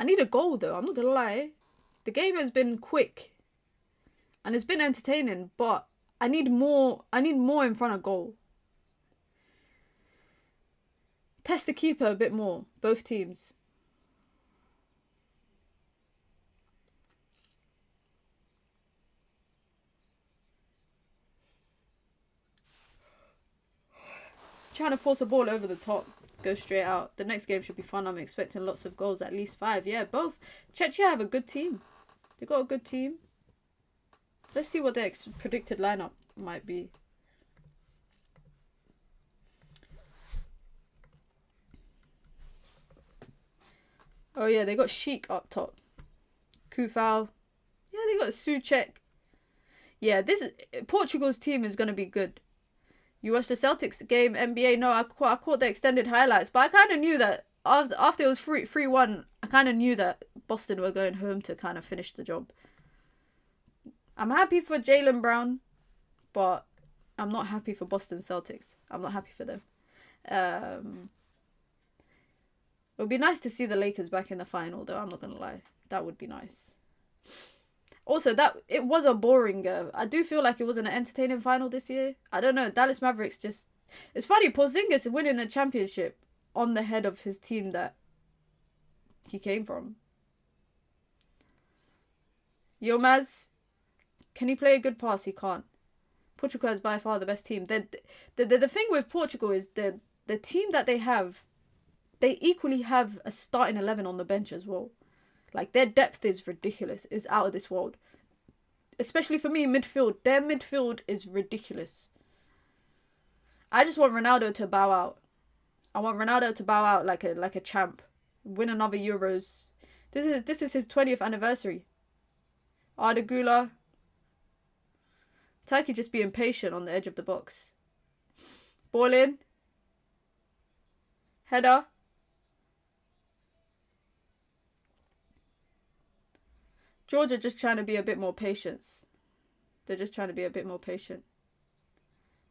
A: I need a goal though, I'm not gonna lie. The game has been quick. And it's been entertaining, but I need more in front of goal. Test the keeper a bit more, both teams. trying to force a ball over the top. Go straight out. The next game should be fun. I'm expecting lots of goals, at least 5. Yeah, both. Czechia have a good team. They got a good team. Let's see what their predicted lineup might be. Oh yeah, they got Sheik up top. Kufau. Yeah, they got Souček. Yeah, Portugal's team is going to be good. You watched the Celtics game, NBA? No, I caught the extended highlights. But I kind of knew that after it was 3-1, I kind of knew that Boston were going home to kind of finish the job. I'm happy for Jaylen Brown, but I'm not happy for Boston Celtics. I'm not happy for them. It would be nice to see the Lakers back in the final, though. I'm not going to lie. That would be nice. Also, it was a boring I do feel like it wasn't an entertaining final this year. I don't know. Dallas Mavericks just... It's funny, Porzingis winning a championship on the head of his team that he came from. Yilmaz, can he play a good pass? He can't. Portugal is by far the best team. The thing with Portugal is the team that they have, they equally have a starting 11 on the bench as well. Like, their depth is ridiculous. It's out of this world. Especially for me, midfield. Their midfield is ridiculous. I just want Ronaldo to bow out. I want Ronaldo to bow out like a champ. Win another Euros. This is his 20th anniversary. Arda Güler. Turkey just being patient on the edge of the box. Ball in. Header. Georgia just trying to be a bit more patient. They're just trying to be a bit more patient.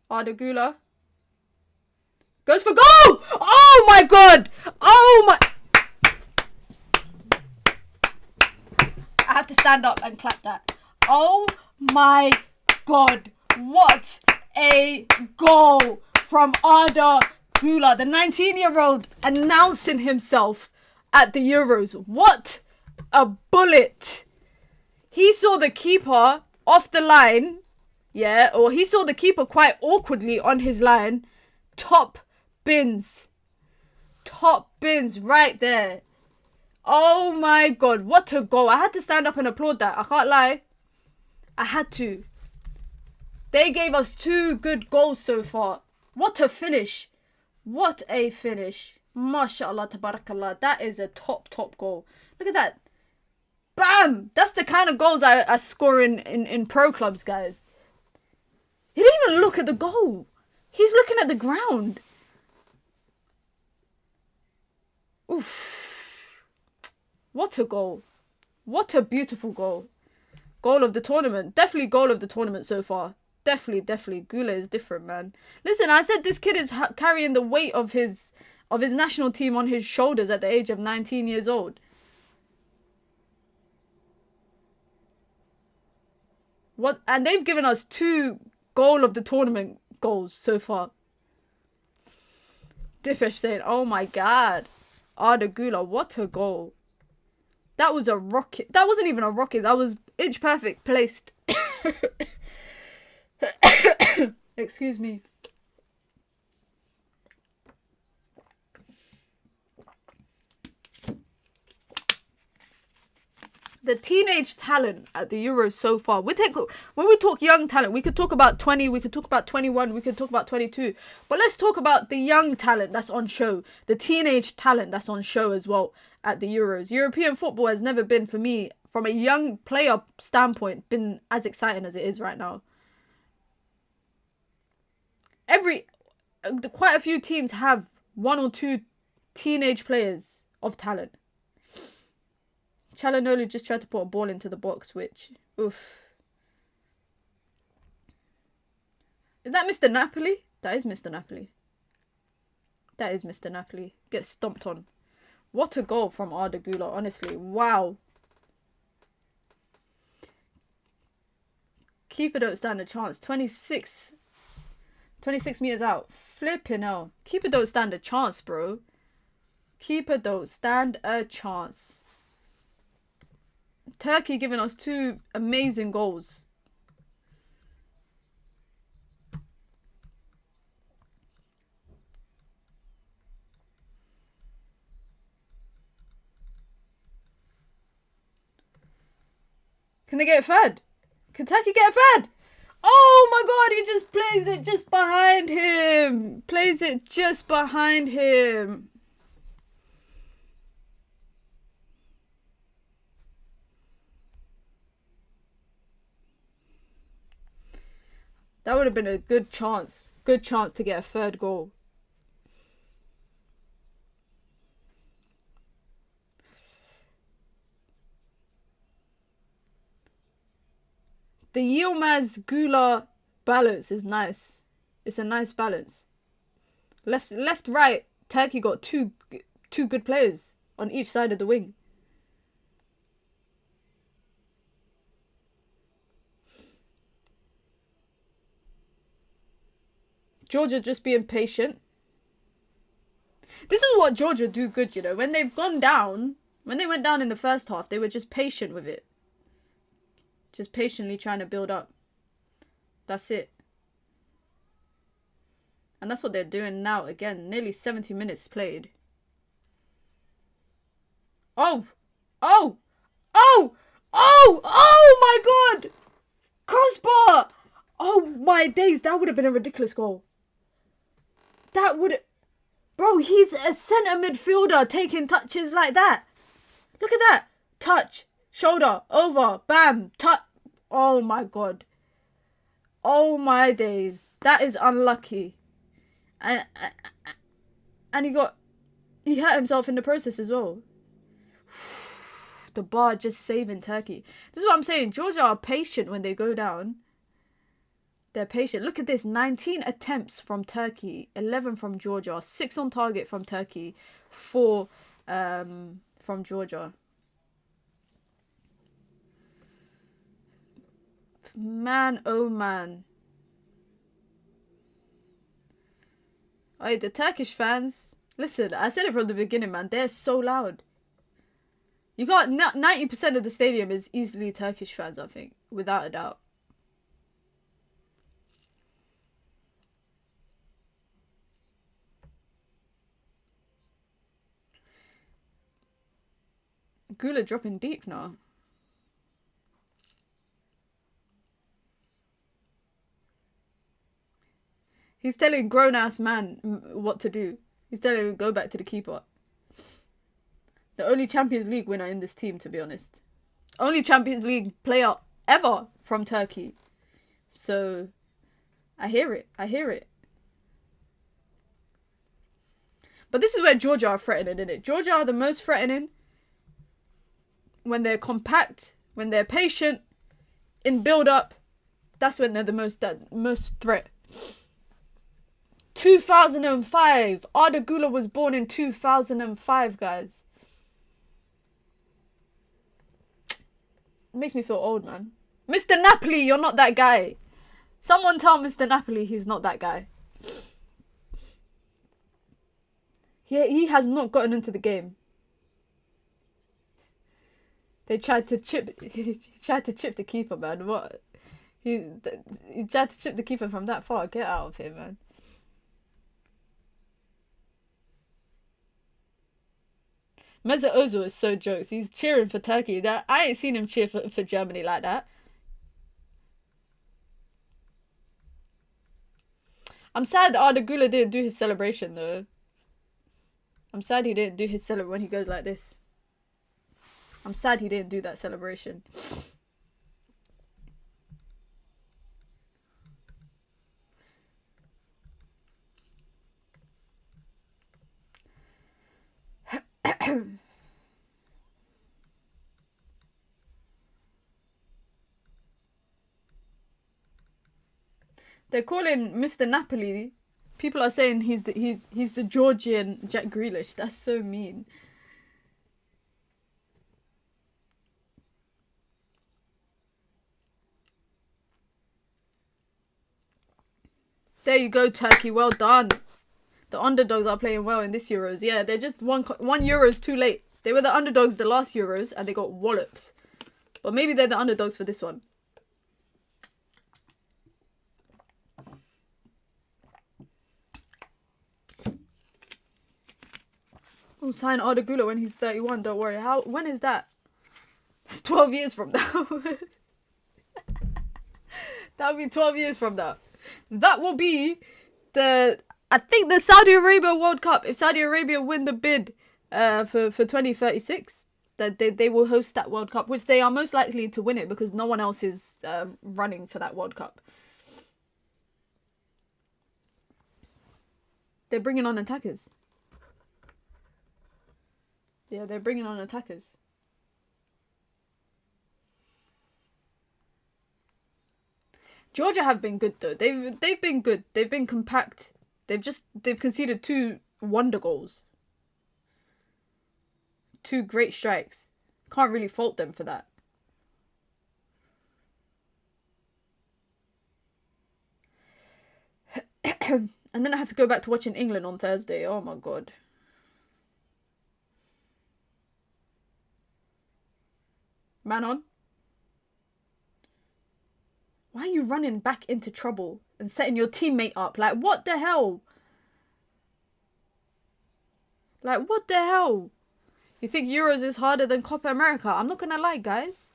A: Arda Güler. Goes for goal! Oh my god! Oh my... I have to stand up and clap that. Oh my god. What a goal from Arda Güler. The 19-year-old announcing himself at the Euros. What a bullet. He saw the keeper off the line, yeah, or he saw the keeper quite awkwardly on his line. Top bins. Top bins right there. Oh my god, what a goal. I had to stand up and applaud that. I can't lie. I had to. They gave us 2 good goals so far. What a finish. What a finish. MashaAllah, tabarakallah. That is a top goal. Look at that. Bam! That's the kind of goals I score in pro clubs, guys. He didn't even look at the goal. He's looking at the ground. Oof. What a goal. What a beautiful goal. Goal of the tournament. Definitely goal of the tournament so far. Definitely. Gula is different, man. Listen, I said this kid is carrying the weight of his national team on his shoulders at the age of 19 years old. What? And they've given us 2 goal of the tournament goals so far. Diffish saying, oh my god. Arda Güler, what a goal. That was a rocket. That wasn't even a rocket. That was inch perfect placed. Excuse me. The teenage talent at the Euros so far. When we talk young talent, we could talk about 20, we could talk about 21, we could talk about 22. But let's talk about the young talent that's on show. The teenage talent that's on show as well at the Euros. European football has never been, for me, from a young player standpoint, been as exciting as it is right now. Quite a few teams have 1 or 2 teenage players of talent. Chalanoli just tried to put a ball into the box, which, oof. Is that Mr. Napoli? That is Mr. Napoli. That is Mr. Napoli. Gets stomped on. What a goal from Arda Güler, honestly. Wow. Keeper don't stand a chance. 26 meters out. Flipping hell. Keeper don't stand a chance, bro. Keeper don't stand a chance. Turkey giving us 2 amazing goals. Can they get it third? Can Turkey get it third? Oh my god, he just plays it just behind him. Plays it just behind him. That would have been a good chance. Good chance to get a third goal. The Yilmaz Gula balance is nice. It's a nice balance. Left, right. Turkey got two good players on each side of the wing. Georgia just being patient. This is what Georgia do good, you know. When they've gone down, when they went down in the first half, they were just patient with it. Just patiently trying to build up. That's it. And that's what they're doing now. Again, nearly 70 minutes played. Oh! Oh! Oh! Oh! Oh my god! Crossbar! Oh my days, that would have been a ridiculous goal. That would... Bro, he's a centre midfielder taking touches like that. Look at that. Touch. Shoulder. Over. Bam. Touch. Oh my god. Oh my days. That is unlucky. And he hurt himself in the process as well. The bar just saving Turkey. This is what I'm saying. Georgia are patient when they go down. They're patient. Look at this. 19 attempts from Turkey. 11 from Georgia. 6 on target from Turkey. 4 from Georgia. Man, oh man. Hey, the Turkish fans. Listen, I said it from the beginning, man. They're so loud. You got 90% of the stadium is easily Turkish fans, I think. Without a doubt. Gula dropping deep now. He's telling grown-ass man what to do. He's telling him go back to the keeper. The only Champions League winner in this team, to be honest. Only Champions League player ever from Turkey. So, I hear it. I hear it. But this is where Georgia are threatening, isn't it? Georgia are the most threatening. When they're compact, when they're patient, in build-up, that's when they're the most threat. 2005. Arda Güler was born in 2005, guys. It makes me feel old, man. Mr. Napoli, you're not that guy. Someone tell Mr. Napoli he's not that guy. He has not gotten into the game. They tried to chip. He tried to chip the keeper, man. What? He tried to chip the keeper from that far. Get out of here, man. Mesut Ozil is so jokes. He's cheering for Turkey. That I ain't seen him cheer for Germany like that. I'm sad that Arda Güler didn't do his celebration though. I'm sad he didn't do his celebration when he goes like this. I'm sad he didn't do that celebration. They're calling Mr. Napoli. People are saying he's the Georgian Jack Grealish. That's so mean. There you go, Turkey. Well done. The underdogs are playing well in this Euros. Yeah, they're just one Euros too late. They were the underdogs the last Euros and they got walloped. But maybe they're the underdogs for this one. We'll sign Arda Güler when he's 31. Don't worry. When is that? It's 12 years from now. That would be 12 years from now. That will be I think the Saudi Arabia World Cup. If Saudi Arabia win the bid for 2036, that they will host that World Cup, which they are most likely to win it because no one else is running for that World Cup. They're bringing on attackers. Yeah, they're bringing on attackers. Georgia have been good though. They've been good. They've been compact. They've conceded 2 wonder goals. 2 great strikes. Can't really fault them for that. And then I had to go back to watching England on Thursday. Oh my god. Man on. Why are you running back into trouble and setting your teammate up? Like, what the hell? Like, what the hell? You think Euros is harder than Copa America? I'm not gonna lie, guys.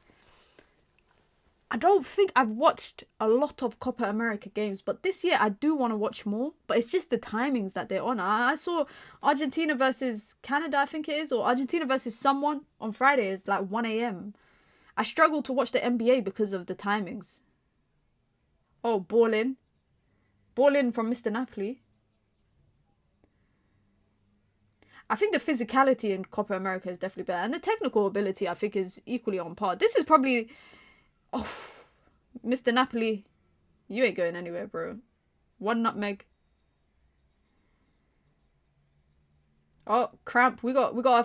A: I don't think I've watched a lot of Copa America games, but this year I do want to watch more. But it's just the timings that they're on. I saw Argentina versus Canada, I think it is, or Argentina versus someone on Friday. It's like 1 a.m. I struggle to watch the NBA because of the timings. Oh, ball in. Ball in from Mr. Napoli. I think the physicality in Copa America is definitely better. And the technical ability, I think, is equally on par. This is probably... Oh, Mr. Napoli, you ain't going anywhere, bro. 1 nutmeg. Oh, cramp. We got our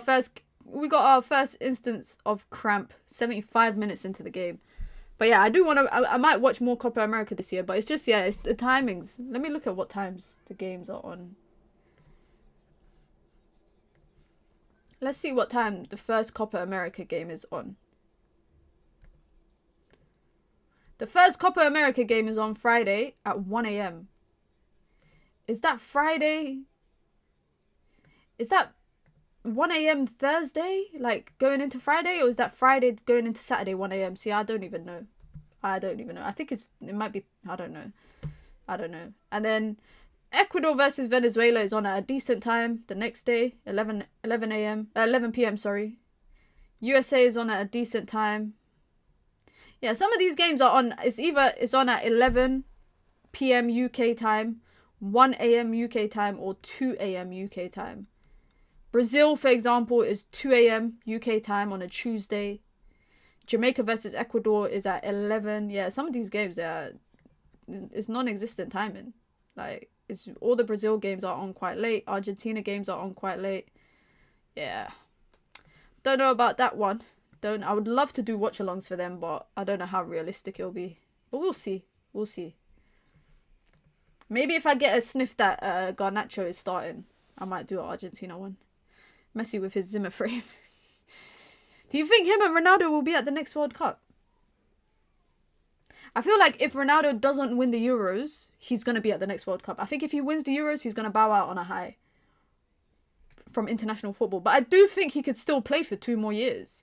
A: first instance of cramp 75 minutes into the game. But yeah, I do want to... I might watch more Copa America this year. But it's just, yeah, it's the timings. Let me look at what times the games are on. Let's see what time the first Copa America game is on. The first Copa America game is on Friday at 1 a.m. Is that Friday? Is that 1 a.m. Thursday? Like, going into Friday? Or is that Friday going into Saturday 1 a.m.? See, I don't even know. I think it might be... I don't know. And then Ecuador versus Venezuela is on at a decent time the next day. 11 p.m. sorry. USA is on at a decent time. Yeah, some of these games are on... It's on at 11 p.m. UK time, 1 a.m. UK time, or 2 a.m. UK time. Brazil, for example, is 2 a.m. UK time on a Tuesday. Jamaica versus Ecuador is at 11. Yeah, some of these games, it's non-existent timing. Like, all the Brazil games are on quite late. Argentina games are on quite late. Yeah. Don't know about that one. I would love to do watch-alongs for them, but I don't know how realistic it'll be. But we'll see. We'll see. Maybe if I get a sniff that Garnacho is starting, I might do an Argentina one. Messi with his Zimmer frame. Do you think him and Ronaldo will be at the next World Cup? I feel like if Ronaldo doesn't win the Euros, he's going to be at the next World Cup. I think if he wins the Euros, he's going to bow out on a high from international football. But I do think he could still play for 2 more years.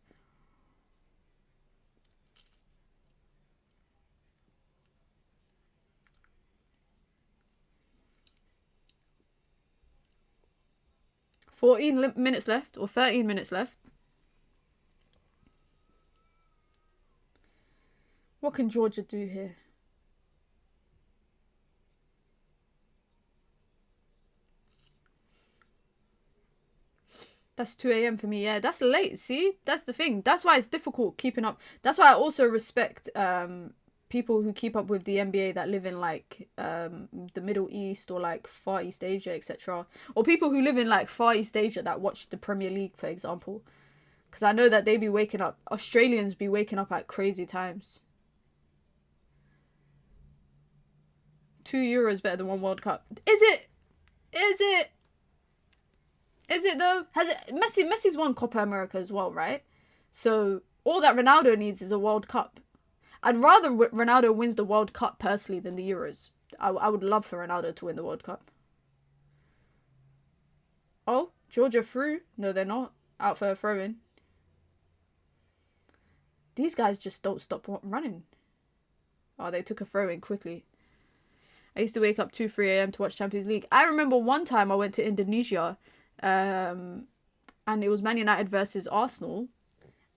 A: Minutes left, or 13 minutes left. What can Georgia do here? That's 2 a.m. for me. Yeah, that's late. See? That's the thing. That's why it's difficult keeping up. That's why I also respect people who keep up with the NBA that live in like the Middle East or like Far East Asia, etc. Or people who live in like Far East Asia that watch the Premier League, for example. Because I know that they be waking up... Australians be waking up at crazy times. 2 Euros better than 1 World Cup. Is it? Is it? Is it though? Messi's won Copa America as well, right? So all that Ronaldo needs is a World Cup. I'd rather Ronaldo wins the World Cup personally than the Euros. I would love for Ronaldo to win the World Cup. Oh, Georgia through? No, they're not. Out for a throw-in. These guys just don't stop running. Oh, they took a throw in quickly. I used to wake up 2, 3 a.m. to watch Champions League. I remember one time I went to Indonesia, and it was Man United versus Arsenal,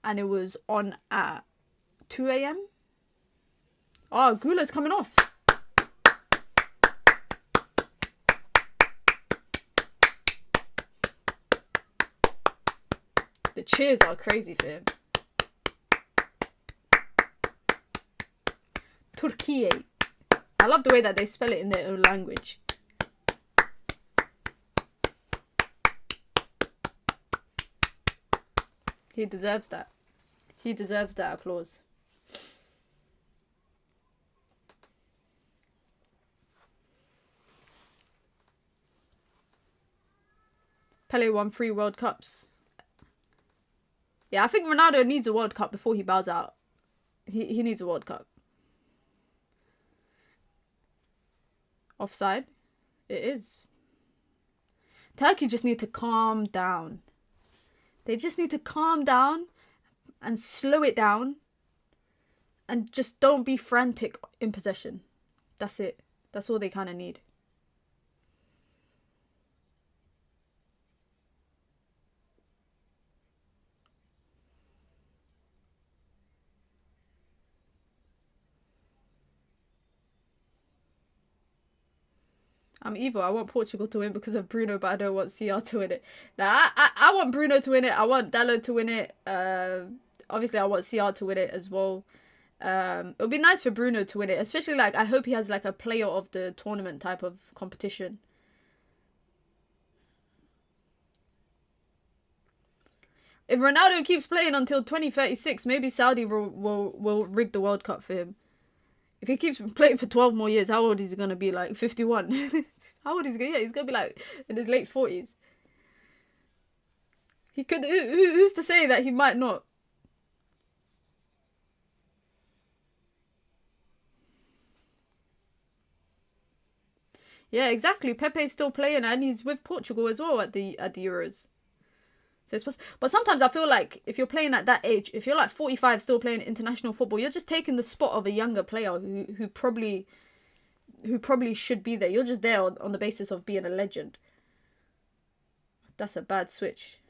A: and it was on at 2 a.m. Oh, Gula's coming off. The cheers are crazy for him. Turkey. I love the way that they spell it in their own language. He deserves that. He deserves that applause. Pele won 3 World Cups. Yeah, I think Ronaldo needs a World Cup before he bows out. He needs a World Cup. Offside? It is. Turkey just need to calm down. They just need to calm down and slow it down. And just don't be frantic in possession. That's it. That's all they kind of need. I'm evil. I want Portugal to win because of Bruno, but I don't want CR to win it. Now, I want Bruno to win it. I want Dalot to win it. Obviously, I want CR to win it as well. It would be nice for Bruno to win it. Especially, like, I hope he has, like, a player of the tournament type of competition. If Ronaldo keeps playing until 2036, maybe Saudi will rig the World Cup for him. If he keeps playing for 12 more years, how old is he going to be? Like 51? How old is he? Yeah, he's going to be like in his late 40s. He could. Who's to say that he might not? Yeah, exactly. Pepe's still playing and he's with Portugal as well at the Euros. So it's possible. But sometimes I feel like if you're playing at that age, if you're like 45 still playing international football, you're just taking the spot of a younger player who probably should be there. You're just there on the basis of being a legend. That's a bad switch.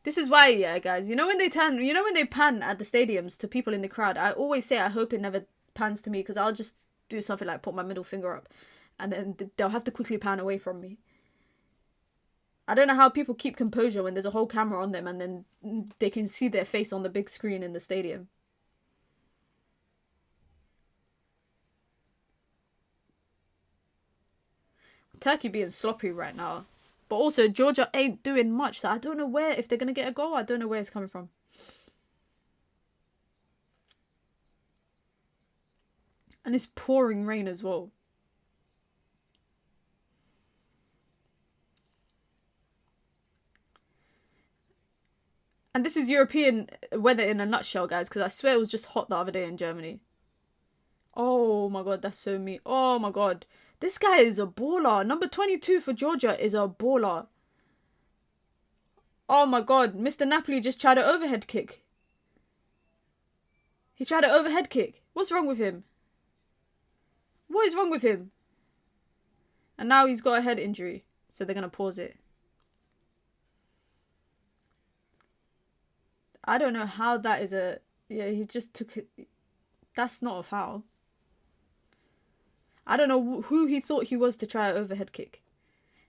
A: This is why, yeah, guys, you know when they pan at the stadiums to people in the crowd, I always say I hope it never pans to me because I'll just do something like put my middle finger up and then they'll have to quickly pan away from me. I don't know how people keep composure when there's a whole camera on them and then they can see their face on the big screen in the stadium. Turkey being sloppy right now. But also, Georgia ain't doing much, so I don't know if they're going to get a goal. I don't know where it's coming from. And it's pouring rain as well. And this is European weather in a nutshell, guys, because I swear it was just hot the other day in Germany. Oh my god, that's so mean. Oh my god. This guy is a baller. Number 22 for Georgia is a baller. Oh my god, Mr. Napoli just tried an overhead kick. He tried an overhead kick. What's wrong with him? What is wrong with him? And now he's got a head injury. So they're going to pause it. I don't know how that is a... Yeah, he just took it. That's not a foul. I don't know who he thought he was to try an overhead kick.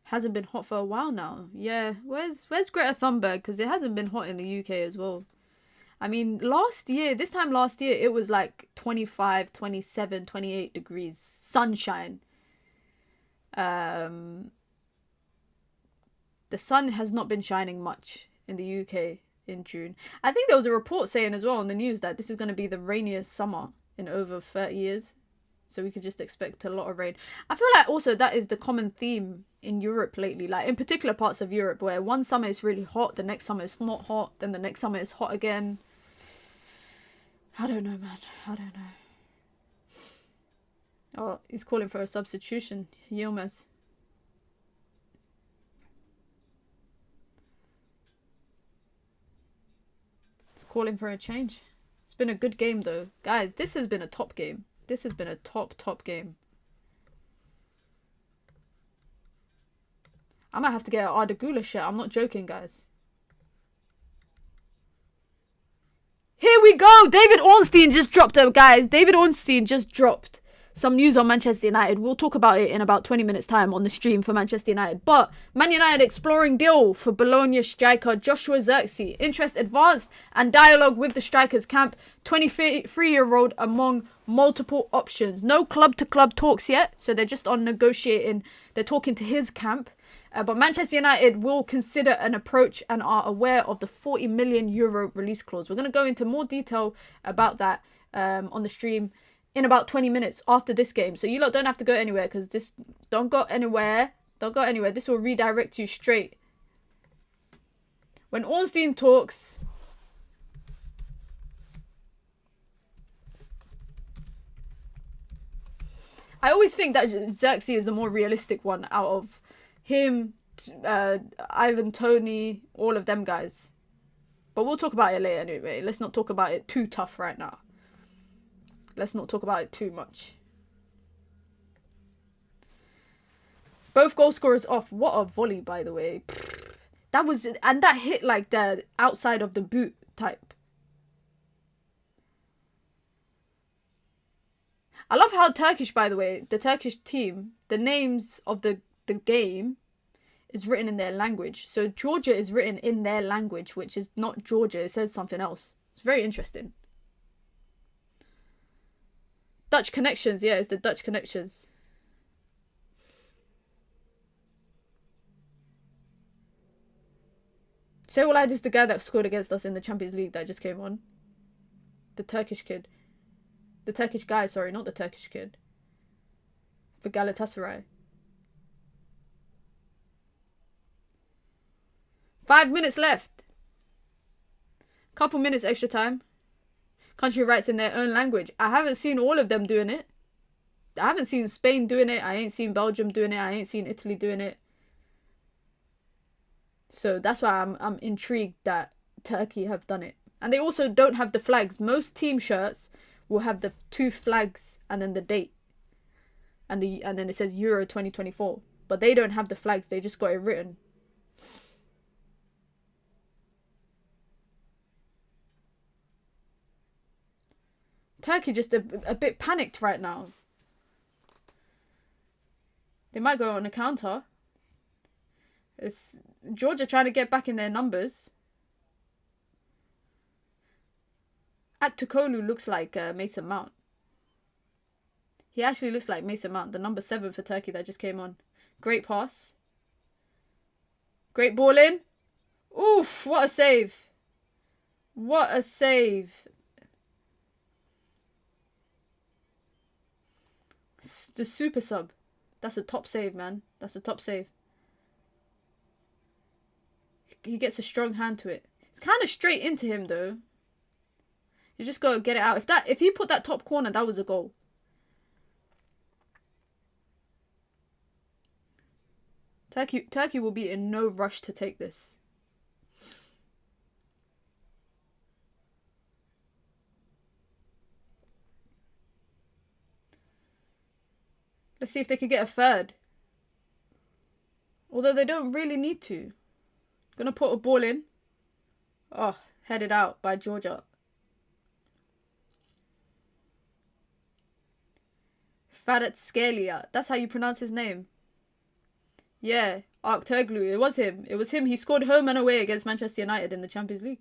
A: Hasn't been hot for a while now. Yeah, where's Greta Thunberg? Because it hasn't been hot in the UK as well. I mean, this time last year, it was like 25, 27, 28 degrees. Sunshine. The sun has not been shining much in the UK in June. I think there was a report saying as well on the news that this is going to be the rainiest summer in over 30 years. So we could just expect a lot of rain. I feel like also that is the common theme in Europe lately. Like in particular parts of Europe where one summer is really hot, the next summer is not hot, then the next summer is hot again. I don't know, man. I don't know. Oh, he's calling for a substitution. Yilmaz. He's calling for a change. It's been a good game though. Guys, this has been a top game. This has been a top game. I might have to get an Arda Güler shirt. I'm not joking, guys. Here we go! David Ornstein just dropped it, guys. David Ornstein just dropped some news on Manchester United. We'll talk about it in about 20 minutes time on the stream for Manchester United. But Man United exploring deal for Bologna striker Joshua Zirkzee. Interest advanced and dialogue with the strikers camp. 23-year-old among multiple options. No club-to-club talks yet, so they're just on negotiating. They're talking to his camp. But Manchester United will consider an approach and are aware of the €40 million release clause. We're going to go into more detail about that on the stream in about 20 minutes after this game. So you lot don't have to go anywhere because this... Don't go anywhere. Don't go anywhere. This will redirect you straight. When Ornstein talks... I always think that Zirkzee is the more realistic one out of him, Ivan Toney, all of them guys. But we'll talk about it later anyway. Let's not talk about it too tough right now. Let's not talk about it too much. Both goal scorers off. What a volley, by the way. That was... And that hit like the outside of the boot type. I love how Turkish, by the way, the Turkish team, the names of the game is written in their language. So Georgia is written in their language, which is not Georgia. It says something else. It's very interesting. Dutch connections. Yeah, it's the Dutch connections. Şevval is the guy that scored against us in the Champions League that just came on. The Turkish kid. The Turkish guy, sorry, not the Turkish kid. For Galatasaray. 5 minutes left. Couple minutes extra time. Country writes in their own language. I haven't seen all of them doing it. I haven't seen Spain doing it. I ain't seen Belgium doing it. I ain't seen Italy doing it. So that's why I'm intrigued that Turkey have done it. And they also don't have the flags. Most team shirts will have the 2 flags and then the date. And then it says Euro 2024. But they don't have the flags. They just got it written. Turkey just a bit panicked right now. They might go on a counter. It's Georgia trying to get back in their numbers. Aktukolu looks like Mason Mount. He actually looks like Mason Mount, the number 7 for Turkey that just came on. Great pass. Great ball in. Oof, what a save. What a save. The super sub. That's a top save, man. That's a top save. He gets a strong hand to it. It's kind of straight into him, though. You just got to get it out. If he put that top corner, that was a goal. Turkey will be in no rush to take this. Let's see if they can get a third. Although they don't really need to. Gonna put a ball in. Oh, headed out by Georgia. Kvaratskhelia. That's how you pronounce his name. Yeah, Arktürkoglu. It was him. It was him. He scored home and away against Manchester United in the Champions League.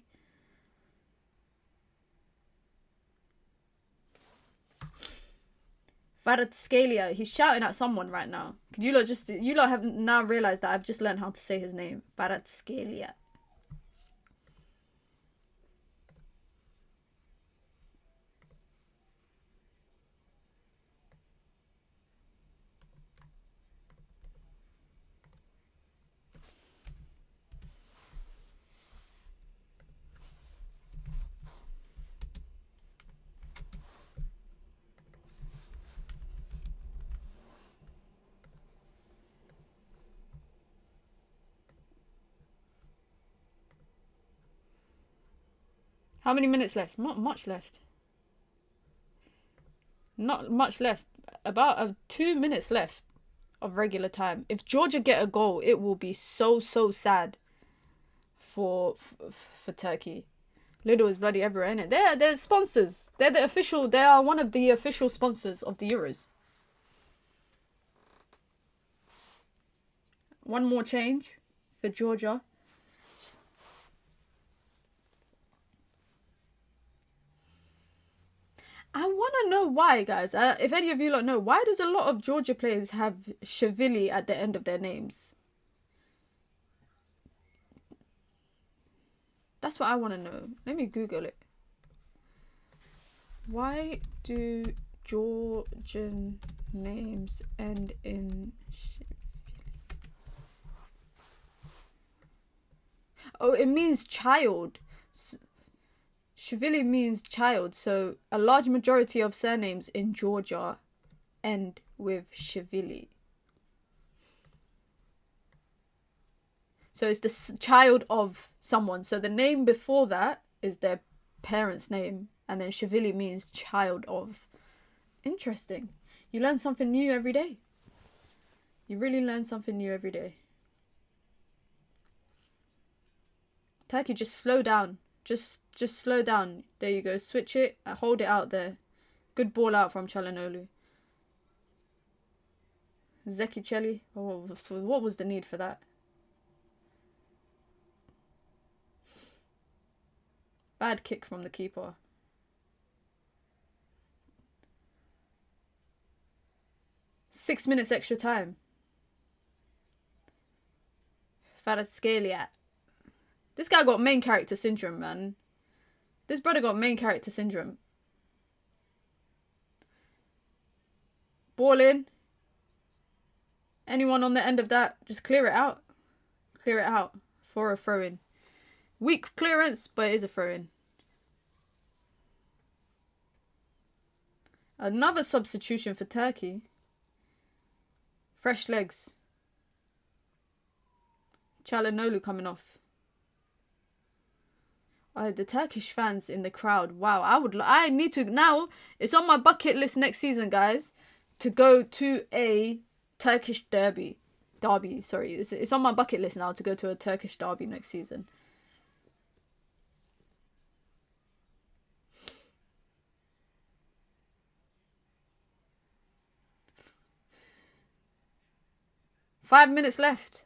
A: Kvaratskhelia. He's shouting at someone right now. You lot have now realised that I've just learned how to say his name. Kvaratskhelia. How many minutes left? Not much left. Not much left. About 2 minutes left of regular time. If Georgia get a goal, it will be so sad for Turkey. Lidl is bloody everywhere, innit? They're sponsors. They are one of the official sponsors of the Euros. One more change for Georgia. I want to know why, guys. If any of you lot know, why does a lot of Georgia players have Shvili at the end of their names? That's what I want to know. Let me Google it. Why do Georgian names end in Shvili? Oh, it means child. Shvili means child, so a large majority of surnames in Georgia end with Shvili. So it's the child of someone. So the name before that is their parent's name, and then Shvili means child of. Interesting. You learn something new every day. You really learn something new every day. Turkey, just slow down. Just slow down. There you go. Switch it. Hold it out there. Good ball out from Çalhanoğlu. Zekicelli. Oh, what was the need for that? Bad kick from the keeper. Six minutes extra time. Kvaratskhelia. This guy got main character syndrome, man. This brother got main character syndrome. Ball in. Anyone on the end of that, just clear it out. Clear it out for a throw-in. Weak clearance, but it is a throw-in. Another substitution for Turkey. Fresh legs. Çalhanoğlu coming off. The Turkish fans in the crowd. Wow, I need to now. It's on my bucket list next season, guys, to go to a Turkish derby. Sorry, it's on my bucket list now to go to a Turkish derby next season. Five minutes left.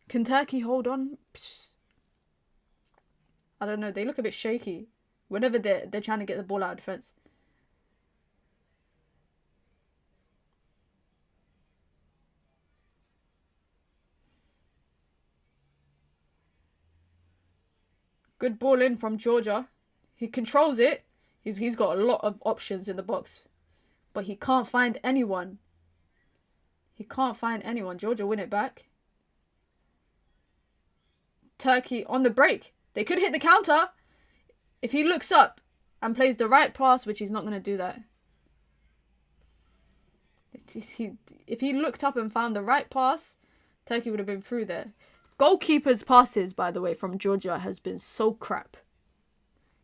A: Can Turkey hold on? Psst. I don't know. They look a bit shaky whenever they're trying to get the ball out of defense. Good ball in from Georgia. He controls it. He's got a lot of options in the box, but he can't find anyone. He can't find anyone. Georgia win it back. Turkey on the break. They could hit the counter if he looks up and plays the right pass, which he's not going to do that. If he looked up and found the right pass, Turkey would have been through there. Goalkeeper's passes, by the way, from Georgia has been so crap.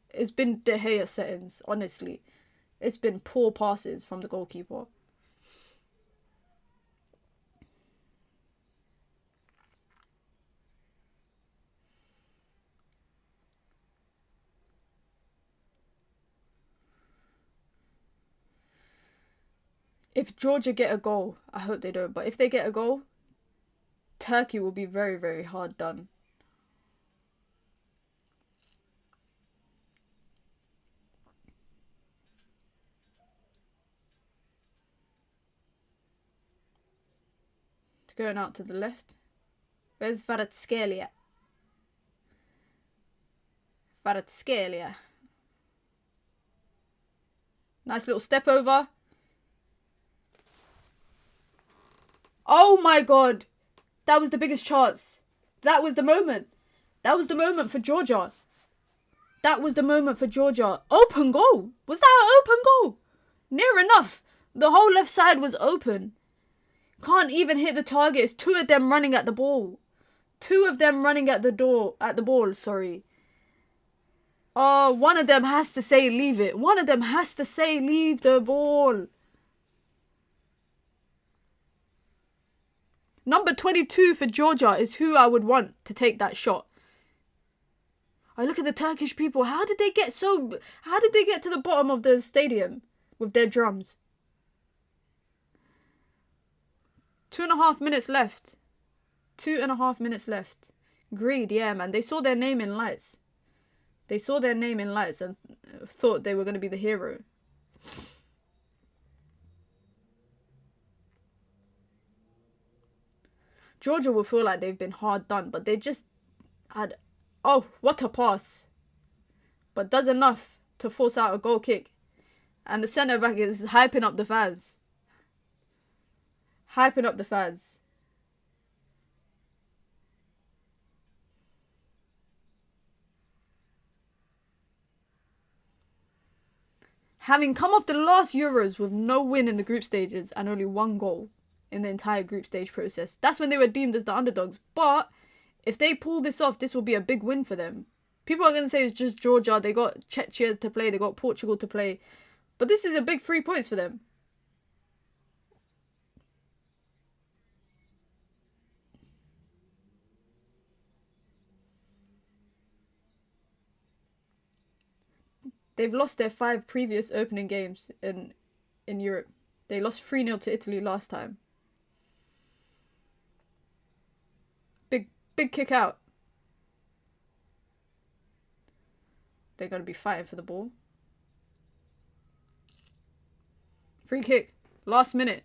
A: It's been De Gea settings, honestly. It's been poor passes from the goalkeeper. If Georgia get a goal, I hope they don't, but if they get a goal, Turkey will be very, very hard done. Going out to the left. Where's Kvaratskhelia? Kvaratskhelia. Nice little step over. Oh my god. That was the biggest chance. That was the moment. That was the moment for Georgia. That was the moment for Georgia. Open goal. Was that an open goal? Near enough. The whole left side was open. Can't even hit the target. It's two of them running at the ball. Two of them running at the ball, sorry. Oh, one of them has to say leave it. One of them has to say leave the ball. Number 22 for Georgia is who I would want to take that shot. I look at the Turkish people. How did they get to the bottom of the stadium with their drums? 2.5 minutes left. 2.5 minutes left. Greed, yeah, man. They saw their name in lights. They saw their name in lights and thought they were going to be the hero. Georgia will feel like they've been hard done, but they just had... Oh, what a pass. But does enough to force out a goal kick. And the centre-back is hyping up the fans. Hyping up the fans. Having come off the last Euros with no win in the group stages and only 1 goal in the entire group stage process, that's when they were deemed as the underdogs. But if they pull this off, this will be a big win for them. People are going to say it's just Georgia. They got Czechia to play. They got Portugal to play. But this is a big 3 points for them. They've lost their 5 previous opening games in Europe. They lost 3-0 to Italy last time. Big kick out. They're going to be fighting for the ball. Free kick. Last minute.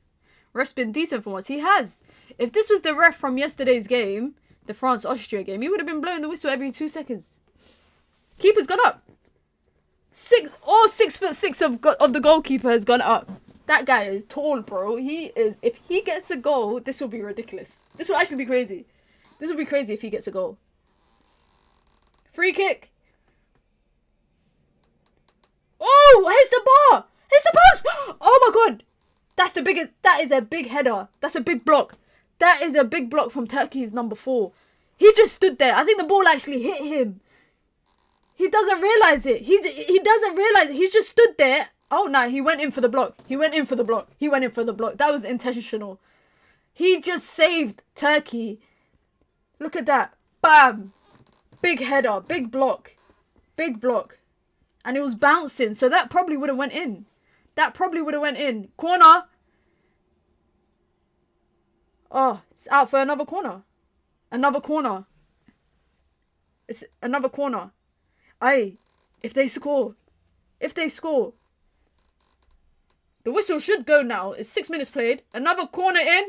A: Ref's been decent for once. He has. If this was the ref from yesterday's game, the France-Austria game, he would have been blowing the whistle every 2 seconds. Keeper's gone up. 6'6" of the goalkeeper has gone up. That guy is tall, bro. He is. If he gets a goal, this will be ridiculous. This will actually be crazy. This will be crazy if he gets a goal. Free kick. Oh, hits the bar. Hits the post. Oh my god. That's the biggest. That is a big header. That's a big block. That is a big block from Turkey's number 4. He just stood there. I think the ball actually hit him. He doesn't realise it. He doesn't realise it. He's just stood there. Oh no, he went in for the block. He went in for the block. He went in for the block. That was intentional. He just saved Turkey. Look at that. Bam. Big header. Big block. Big block. And it was bouncing. So that probably would have went in. That probably would have went in. Corner. Oh, it's out for another corner. Another corner. It's another corner. Aye. If they score. If they score. The whistle should go now. It's 6 minutes played. Another corner in.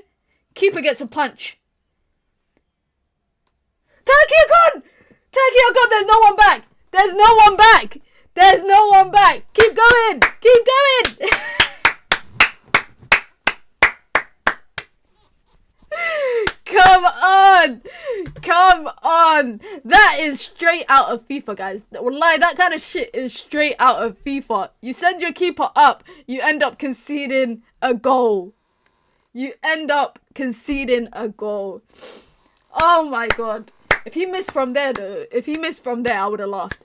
A: Keeper gets a punch. Turkey are gone! Turkey are gone! There's no one back! There's no one back! There's no one back! Keep going! Keep going! Come on! Come on! That is straight out of FIFA, guys. Wallahi, that kind of shit is straight out of FIFA. You send your keeper up, you end up conceding a goal. You end up conceding a goal. Oh my god. If he missed from there, though, I would have laughed.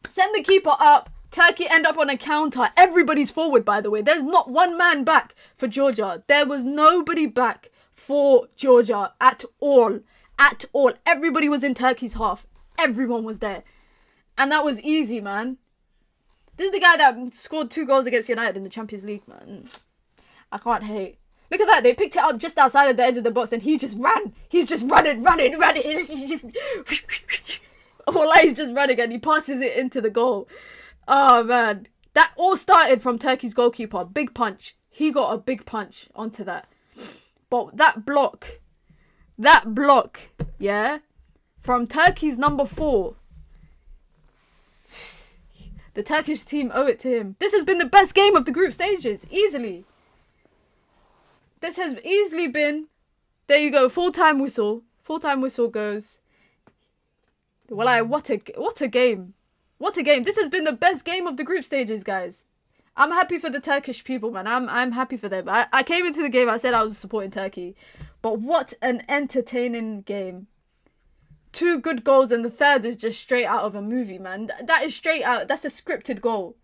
A: Send the keeper up. Turkey end up on a counter. Everybody's forward, by the way. There's not one man back for Georgia. There was nobody back for Georgia at all. At all. Everybody was in Turkey's half. Everyone was there. And that was easy, man. This is the guy that scored 2 goals against United in the Champions League, man. I can't hate. Look at that. They picked it up just outside of the edge of the box and he just ran. He's just running. Well, he's just running and he passes it into the goal. Oh, man. That all started from Turkey's goalkeeper. Big punch. He got a big punch onto that. But that block, yeah, from Turkey's number 4. The Turkish team owe it to him. This has been the best game of the group stages. Easily. This has easily been... There you go. Full-time whistle. Full-time whistle goes. Well, what a game. What a game. This has been the best game of the group stages, guys. I'm happy for the Turkish people, man. I'm happy for them. I came into the game, I said I was supporting Turkey. But what an entertaining game. 2 good goals and the third is just straight out of a movie, man. That is straight out. That's a scripted goal.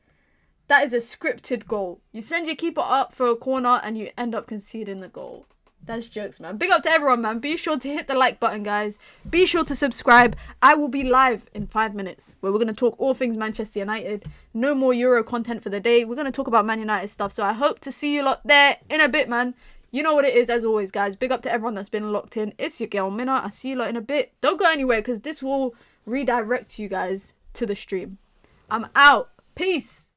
A: That is a scripted goal. You send your keeper up for a corner and you end up conceding the goal. That's jokes, man. Big up to everyone, man. Be sure to hit the like button, guys. Be sure to subscribe. I will be live in 5 minutes where we're going to talk all things Manchester United. No more Euro content for the day. We're going to talk about Man United stuff. So I hope to see you lot there in a bit, man. You know what it is, as always, guys. Big up to everyone that's been locked in. It's your girl, Minna. I'll see you lot in a bit. Don't go anywhere because this will redirect you guys to the stream. I'm out. Peace.